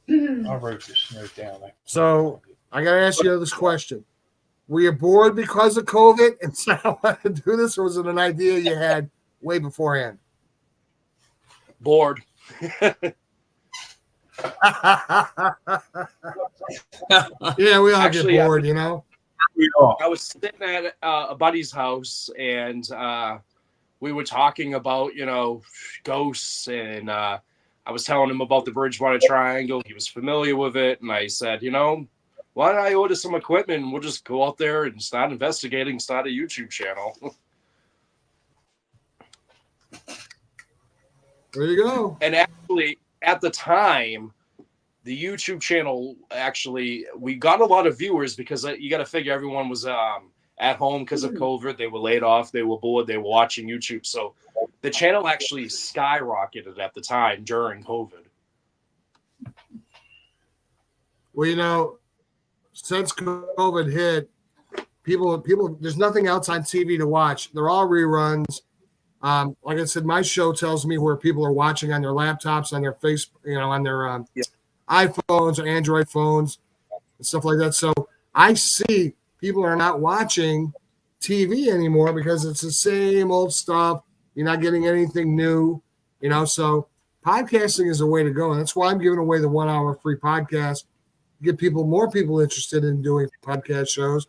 I wrote this note down. So, I got to ask you this question. Were you bored because of COVID and said, I want to do this, or was it an idea you had way beforehand? Bored. Yeah, we all Actually, get bored, you know. I was sitting at a buddy's house, and we were talking about, ghosts, and I was telling him about the Bridgewater Triangle. He was familiar with it, and I said, why don't I order some equipment and we'll just go out there and start investigating, start a YouTube channel. There you go. And actually, at the time, the YouTube channel, we got a lot of viewers because you got to figure everyone was at home because of COVID. They were laid off. They were bored. They were watching YouTube. So the channel actually skyrocketed at the time during COVID. Well, since COVID hit, people, there's nothing else on TV to watch. They're all reruns. Like I said, my show tells me where people are watching on their laptops, on their on their iPhones or Android phones and stuff like that. So I see people are not watching TV anymore because it's the same old stuff. You're not getting anything new, so podcasting is the way to go. And that's why I'm giving away the 1 hour free podcast, get more people interested in doing podcast shows.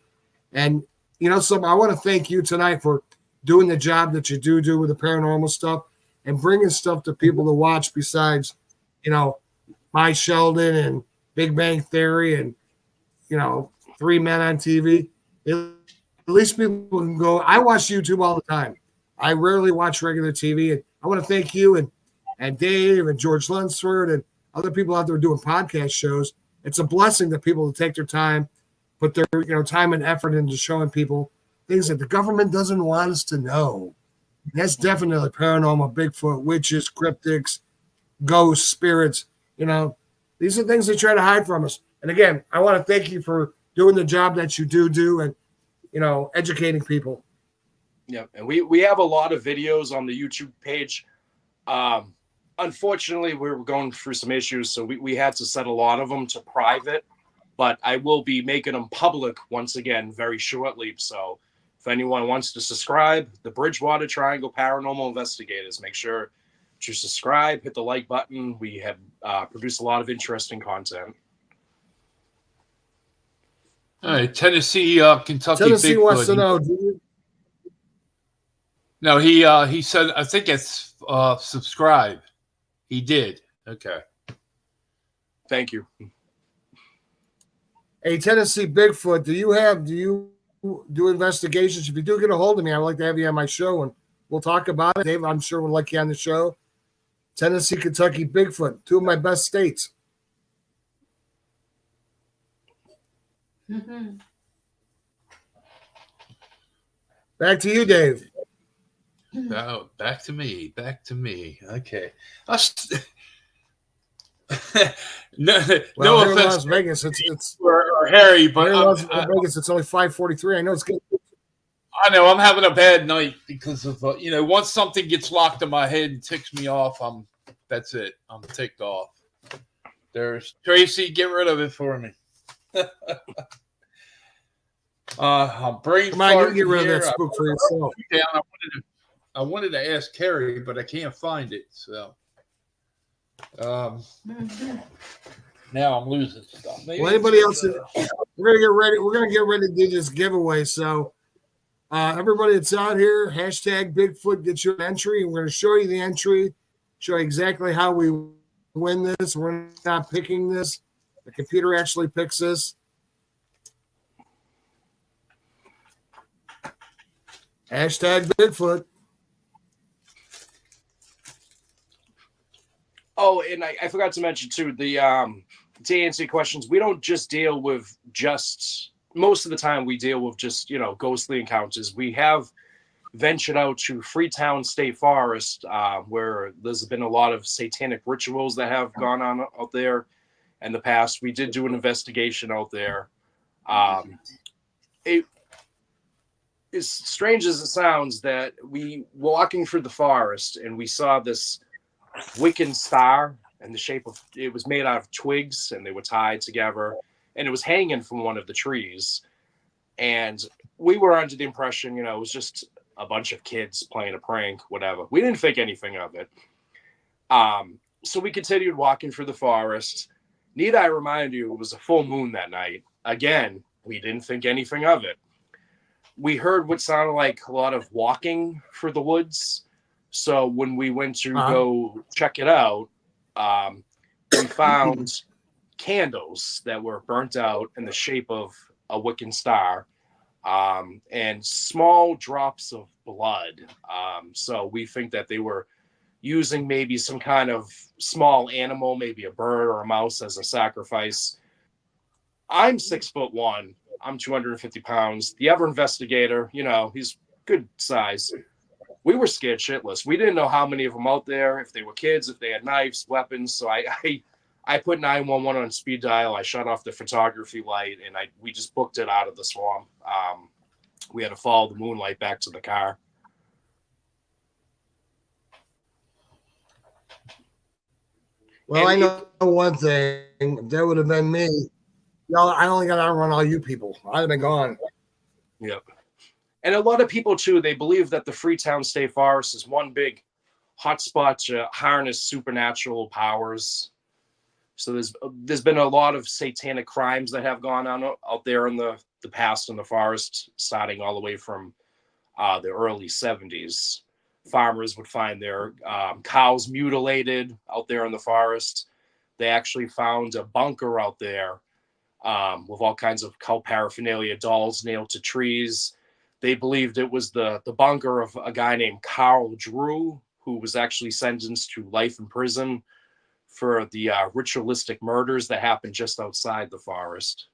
And, I want to thank you tonight for doing the job that you do with the paranormal stuff and bringing stuff to people to watch besides, My Sheldon and Big Bang Theory and, 3 Men on TV. At least people can go. I watch YouTube all the time. I rarely watch regular TV. And I want to thank you and Dave and George Lunsford and other people out there doing podcast shows. It's a blessing that people take their time, put their time and effort into showing people things that the government doesn't want us to know. And that's definitely paranormal, Bigfoot, witches, cryptics, ghosts, spirits. These are things they try to hide from us. And again, I want to thank you for doing the job that you do and, educating people. Yeah, and we have a lot of videos on the YouTube page. Unfortunately, we were going through some issues, so we had to set a lot of them to private. But I will be making them public once again very shortly. So if anyone wants to subscribe, the Bridgewater Triangle Paranormal Investigators, make sure to subscribe, hit the like button. We have produced a lot of interesting content. All right, Tennessee, Kentucky. Tennessee Bigfoot. wants to know. Do you, No, he said, I think it's subscribe. He did. Okay. Thank you. Hey, Tennessee Bigfoot, do you do investigations? If you do get a hold of me, I'd like to have you on my show and we'll talk about it. Dave, I'm sure would like you on the show. Tennessee, Kentucky Bigfoot, 2 of my best states. Mm-hmm. Back to you, Dave. Oh, back to me. Okay. no Here in offense, Las Vegas, it's or Harry, but here in Las Vegas, it's only 5:43. I know it's good. I know I'm having a bad night because of once something gets locked in my head and ticks me off, that's it. I'm ticked off. There's Tracy, get rid of it for me. I'm brain Come on, you farting can get rid of here. that spook for yourself. I wanted to ask Carrie, but I can't find it. So now I'm losing stuff. Maybe Well, anybody else? We're gonna get ready. We're gonna get ready to do this giveaway. So, everybody that's out here, hashtag Bigfoot, get your entry. We're gonna show you the entry, show you exactly how we win this. We're not picking this. The computer actually picks this. Hashtag Bigfoot. Oh, and I forgot to mention too, to answer your questions, we don't just deal with most of the time we deal with just, ghostly encounters. We have ventured out to Freetown State Forest, where there's been a lot of satanic rituals that have gone on out there in the past. We did do an investigation out there. It as strange as it sounds that we were walking through the forest and we saw this Wiccan star in the shape of, it was made out of twigs and they were tied together and it was hanging from one of the trees. And we were under the impression, it was just a bunch of kids playing a prank, whatever. We didn't think anything of it. So we continued walking through the forest. Need I remind you, it was a full moon that night. Again, we didn't think anything of it. We heard what sounded like a lot of walking through the woods. So when we went to go check it out, we found candles that were burnt out in the shape of a Wiccan star, and small drops of blood. So we think that they were using maybe some kind of small animal, maybe a bird or a mouse, as a sacrifice. I'm 6'1". I'm 250 pounds. The other investigator, he's good size. We were scared shitless. We didn't know how many of them out there, if they were kids, if they had knives, weapons. So I put 911 on speed dial. I shut off the photography light, and we just booked it out of the swamp. We had to follow the moonlight back to the car. Well, I know one thing. If that would have been me, y'all, I only got to outrun all you people. I'd have been gone. Yep. And a lot of people, too, they believe that the Freetown State Forest is one big hotspot to harness supernatural powers. So there's been a lot of satanic crimes that have gone on out there in the past in the forest, starting all the way from the early 70s. Farmers would find their cows mutilated out there in the forest. They actually found a bunker out there with all kinds of cult paraphernalia, dolls nailed to trees. They believed it was the bunker of a guy named Carl Drew, who was actually sentenced to life in prison for the ritualistic murders that happened just outside the forest.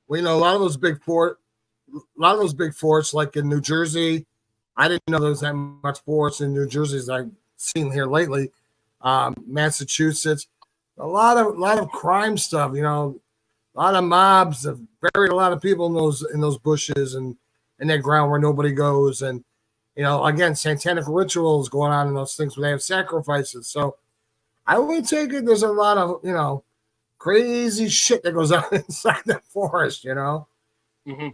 Well, a lot of those big forts, like in New Jersey, I didn't know there was that much forest in New Jersey as I've seen here lately. Massachusetts, a lot of crime stuff. A lot of mobs have buried a lot of people in those bushes and in that ground where nobody goes. And again, satanic rituals going on in those things where they have sacrifices. So I would take it. There's a lot of crazy shit that goes on inside that forest. Mm-hmm.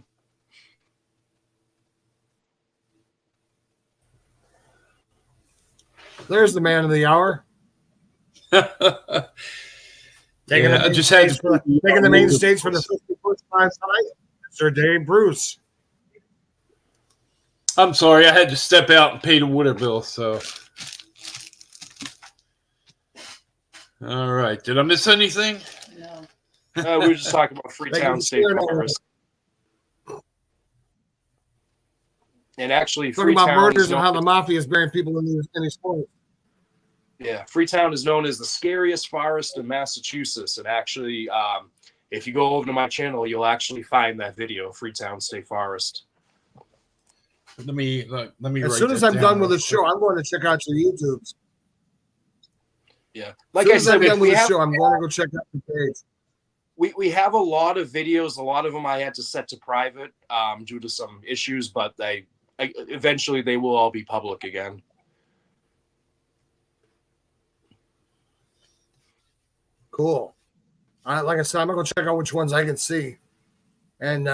There's the man of the hour. Taking the main stage for the 51st time tonight, Mr. Dave Bruce. I'm sorry, I had to step out and pay the water bill. So, all right. Did I miss anything? No. We were just talking about Freetown State Forest. And actually, talking about murders and how the mafia is burying people in these forests. Yeah, Freetown is known as the scariest forest in Massachusetts. And actually, if you go over to my channel, you'll actually find that video, Freetown State Forest. Let me as soon as I'm done with the show, I'm going to check out your YouTubes. Yeah, like I said, I'm done with the show, I'm going to go check out the page. We have a lot of videos. A lot of them I had to set to private due to some issues, but eventually they will all be public again. Cool. Like I said, I'm gonna go check out which ones I can see. And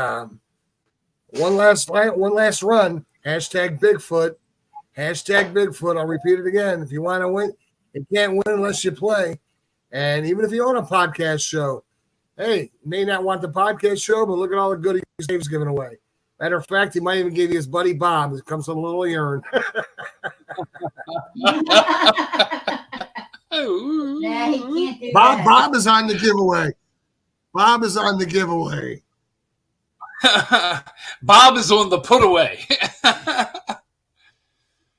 one last run. Hashtag Bigfoot. Hashtag Bigfoot. I'll repeat it again. If you want to win, you can't win unless you play. And even if you own a podcast show, hey, you may not want the podcast show, but look at all the goodies Dave's giving away. Matter of fact, he might even give you his buddy Bob. It comes in a little urn. Nah, he can't do Bob, that. Bob is on the giveaway. Bob is on the giveaway. Bob is on the put away.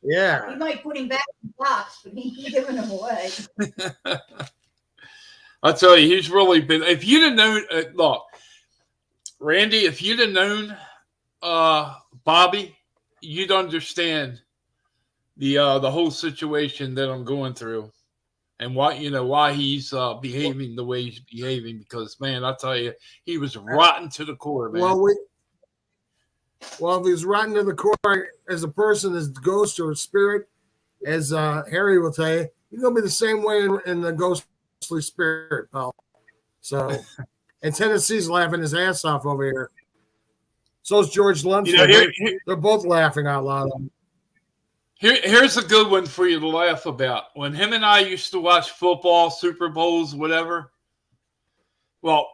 Yeah. We might put him back in the box, but he's giving him away. I'll tell you, he's really been. If you'd have known, look, Randy, if you'd have known Bobby, you'd understand the whole situation that I'm going through, and why he's behaving the way he's behaving. Because man, I tell you, he was rotten to the core, man. Well, if he's rotten to the core as a person, as ghost or spirit, as Harry will tell you, he's gonna be the same way in the ghostly spirit, pal. So And Tennessee's laughing his ass off over here. So's George Lunsford. You know, They're both laughing out loud. Here's a good one for you to laugh about. When him and I used to watch football, Super Bowls, whatever. Well,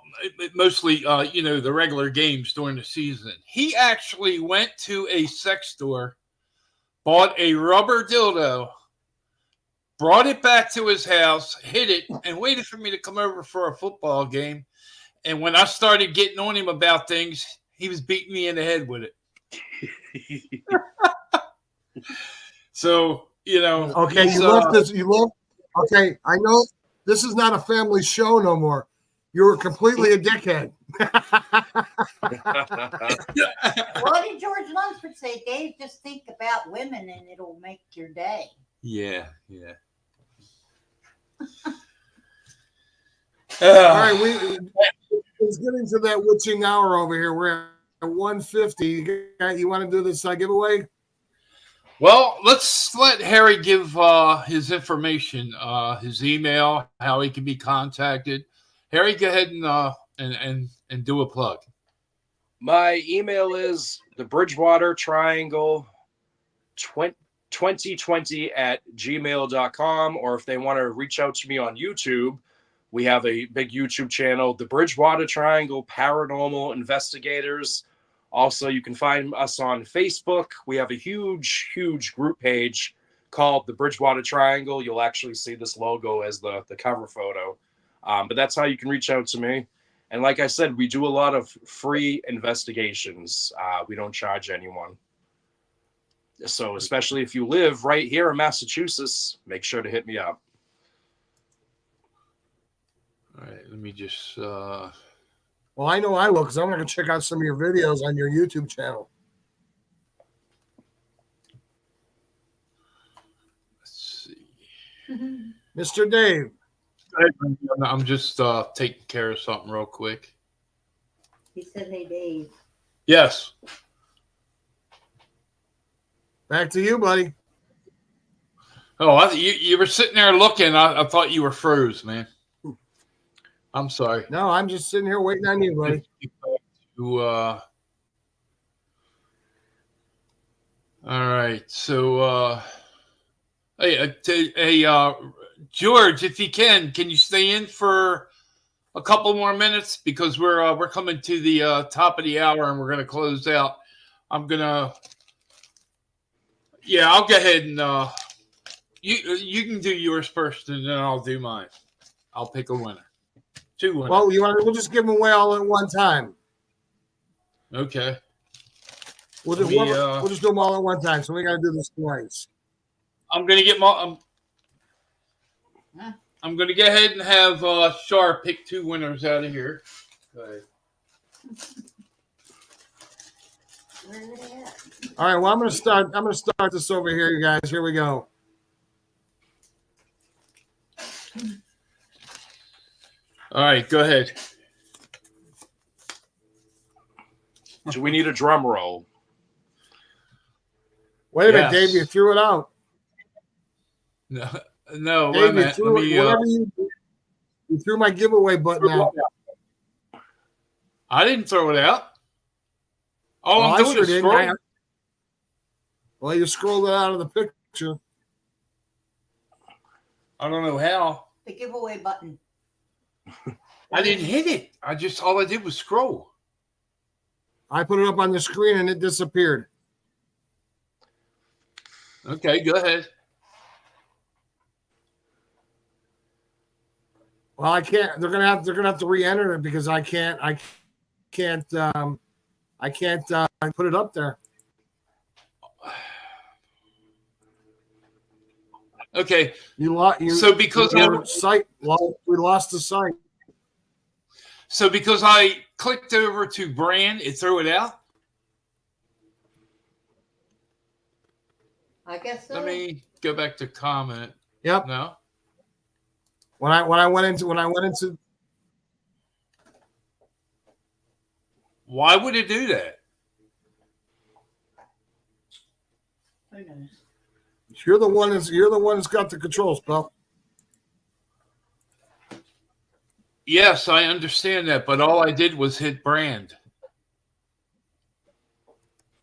mostly, the regular games during the season. He actually went to a sex store, bought a rubber dildo, brought it back to his house, hid it, and waited for me to come over for a football game. And when I started getting on him about things, he was beating me in the head with it. So, Okay, you left this. You left. Okay, I know this is not a family show no more. You were completely a dickhead. What did George Lunsford say, Dave? Just think about women and it'll make your day. Yeah. All right, let's get into that witching hour over here. We're at 150. You want to do this giveaway? Well, let's let Harry give his information, his email, how he can be contacted. Harry, go ahead and do a plug. My email is the Bridgewater Triangle 2020 at gmail.com, or if they want to reach out to me on YouTube, we have a big YouTube channel, the Bridgewater Triangle Paranormal Investigators. Also, you can find us on Facebook. We have a huge group page called the Bridgewater Triangle. You'll actually see this logo as the cover photo. But that's how you can reach out to me. And like I said, we do a lot of free investigations. We don't charge anyone. So especially if you live right here in Massachusetts, make sure to hit me up. All right, let me just... Well, I know I will, because I'm going to check out some of your videos on your YouTube channel. Let's see. Mr. Dave. I'm just taking care of something real quick. He said, hey, Dave. Yes. Back to you, buddy. Oh, you were sitting there looking. I thought you were froze, man. I'm sorry. No, I'm just sitting here waiting on you, buddy. All right. So, George, if you can you stay in for a couple more minutes, because we're coming to the top of the hour and we're gonna close out. I'll go ahead and you can do yours first, and then I'll do mine. I'll pick a winner. 2 winners. Well, we'll just give them away all at one time. Okay. We'll just do them all at one time. So we got to do this twice. I'm gonna get my. I'm gonna go ahead and have Shar pick 2 winners out of here. Go ahead. All right. Well, I'm gonna start this over here, you guys. Here we go. All right, go ahead. Do we need a drum roll? Wait a minute, Dave. You threw it out. No. Dave, you threw my giveaway button out. I didn't throw it out. All I'm doing is scrolling. Well, you scrolled it out of the picture. I don't know how. The giveaway button. I didn't hit it. All I did was scroll. I put it up on the screen and it disappeared. Okay, go ahead. Well, I can't. They're gonna have to re-enter it because I can't put it up there. Okay. We lost the site. So because I clicked over to brand, it threw it out. I guess so. Let me go back to comment. Yep. No. When I went into. Why would it do that? Who knows? You're the one that's got the controls, pal. Yes, I understand that, but all I did was hit brand.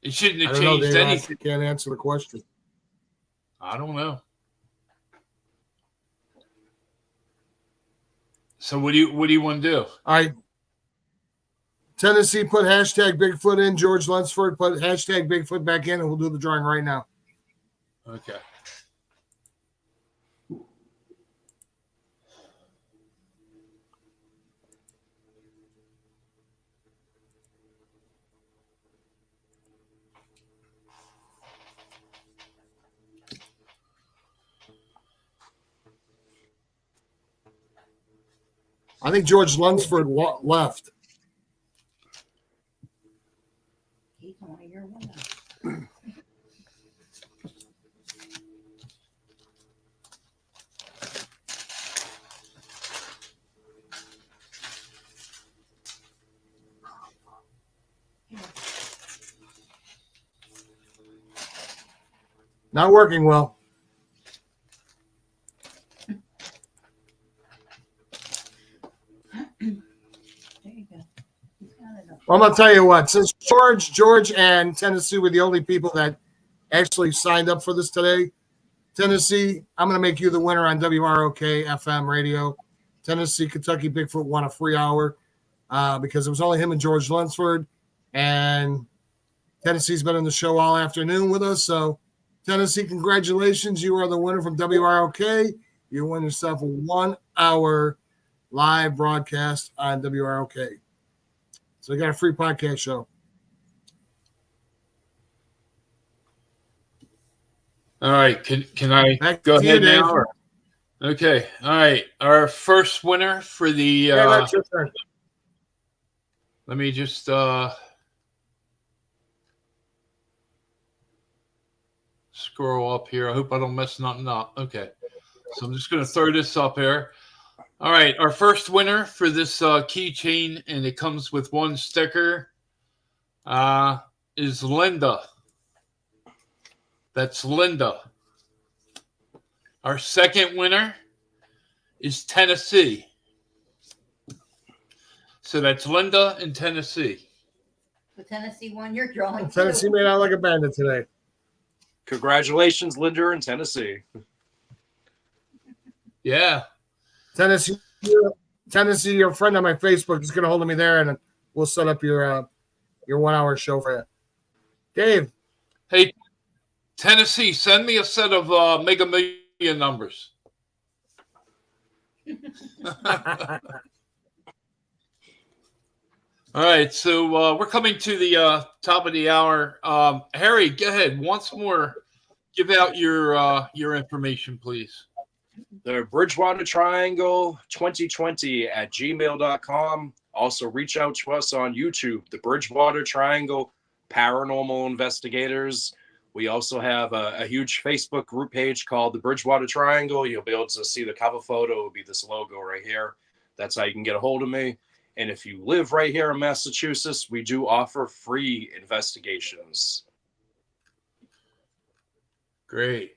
It shouldn't I have don't know, changed Dave. I anything. can't answer the question. I don't know. So what do you want to do? All right. Tennessee put hashtag Bigfoot in. George Lunsford put hashtag Bigfoot back in, and we'll do the drawing right now. Okay. I think George Lunsford left. He's one of your winners. Not working well. There you go. He's got it up. Well, I'm going to tell you what. Since George, and Tennessee were the only people that actually signed up for this today, Tennessee, I'm going to make you the winner on WROK FM radio. Tennessee, Kentucky Bigfoot won a free hour because it was only him and George Lunsford. And Tennessee's been on the show all afternoon with us. So, Tennessee, congratulations. You are the winner from WROK. You won yourself a 1 hour live broadcast on WROK. So, you got a free podcast show. All right. Can I Back go to you, ahead Dave. now? Okay. All right. Our first winner for the Yeah, that's your turn. let me just scroll up here. I hope I don't mess nothing up. Okay. So I'm just going to throw this up here. All right. Our first winner for this keychain, and it comes with one sticker, is Linda. That's Linda. Our second winner is Tennessee. So that's Linda in Tennessee. The Tennessee one you're drawing. Tennessee made out like a bandit today. Congratulations, Linda in Tennessee. Yeah. Tennessee, your friend on my Facebook is going to hold me there, and we'll set up your 1 hour show for you. Dave. Hey, Tennessee, send me a set of Mega Million numbers. All right, so we're coming to the top of the hour. Harry, go ahead. Once more, give out your information, please. The Bridgewater Triangle 2020 at gmail.com. Also, reach out to us on YouTube, the Bridgewater Triangle Paranormal Investigators. We also have a huge Facebook group page called the Bridgewater Triangle. You'll be able to see the cover photo. It will be this logo right here. That's how you can get a hold of me. And if you live right here in Massachusetts, we do offer free investigations. Great.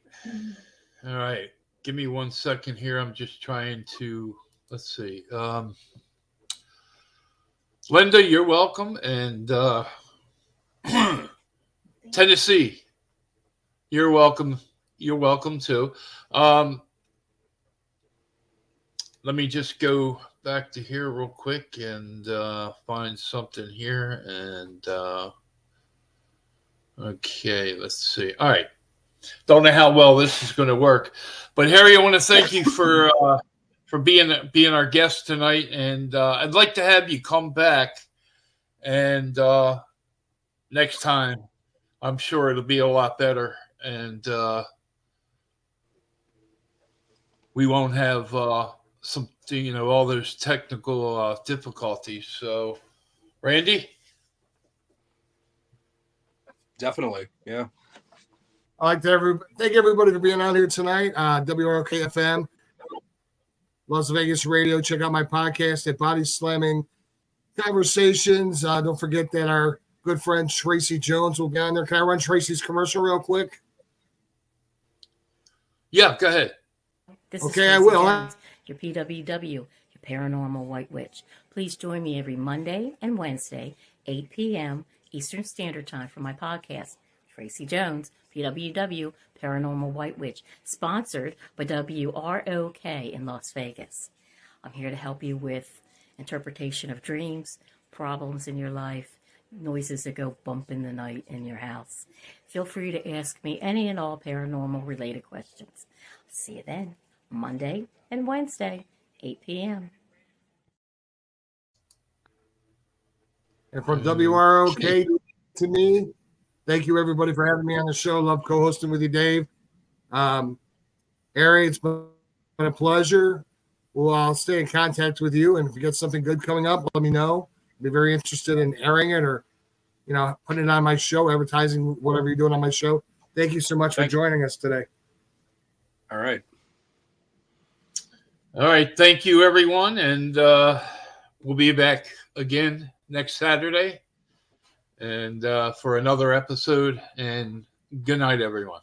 All right. Give me 1 second here. I'm just trying to, let's see. Linda, you're welcome. And Tennessee, you're welcome. You're welcome too. Let me just go back to here real quick and find something here. And okay, let's see. All right. Don't know how well this is going to work, but Harry, I want to thank you for being our guest tonight, and I'd like to have you come back, and next time, I'm sure it'll be a lot better, and we won't have all those technical difficulties. So, Randy, Definitely, yeah. I'd like to thank everybody for being out here tonight. WROK FM, Las Vegas Radio. Check out my podcast at Body Slamming Conversations. Don't forget that our good friend Tracy Jones will be on there. Can I run Tracy's commercial real quick? Yeah, go ahead. This Okay, is I Tracy will. Jones, your PWW, your Paranormal White Witch. Please join me every Monday and Wednesday, 8 p.m. Eastern Standard Time for my podcast, Tracy Jones, PWW, Paranormal White Witch, sponsored by WROK in Las Vegas. I'm here to help you with interpretation of dreams, problems in your life, noises that go bump in the night in your house. Feel free to ask me any and all paranormal related questions. See you then, Monday and Wednesday, 8 p.m. And from WROK to me, thank you everybody for having me on the show. Love co-hosting with you, Dave. Aaron, it's been a pleasure. Well, I'll stay in contact with you, and if you get something good coming up, let me know. I'd be very interested in airing it or, putting it on my show, advertising whatever you're doing on my show. Thank you so much for joining us today. All right. All right. Thank you, everyone. And we'll be back again next Saturday and for another episode. And good night, everyone.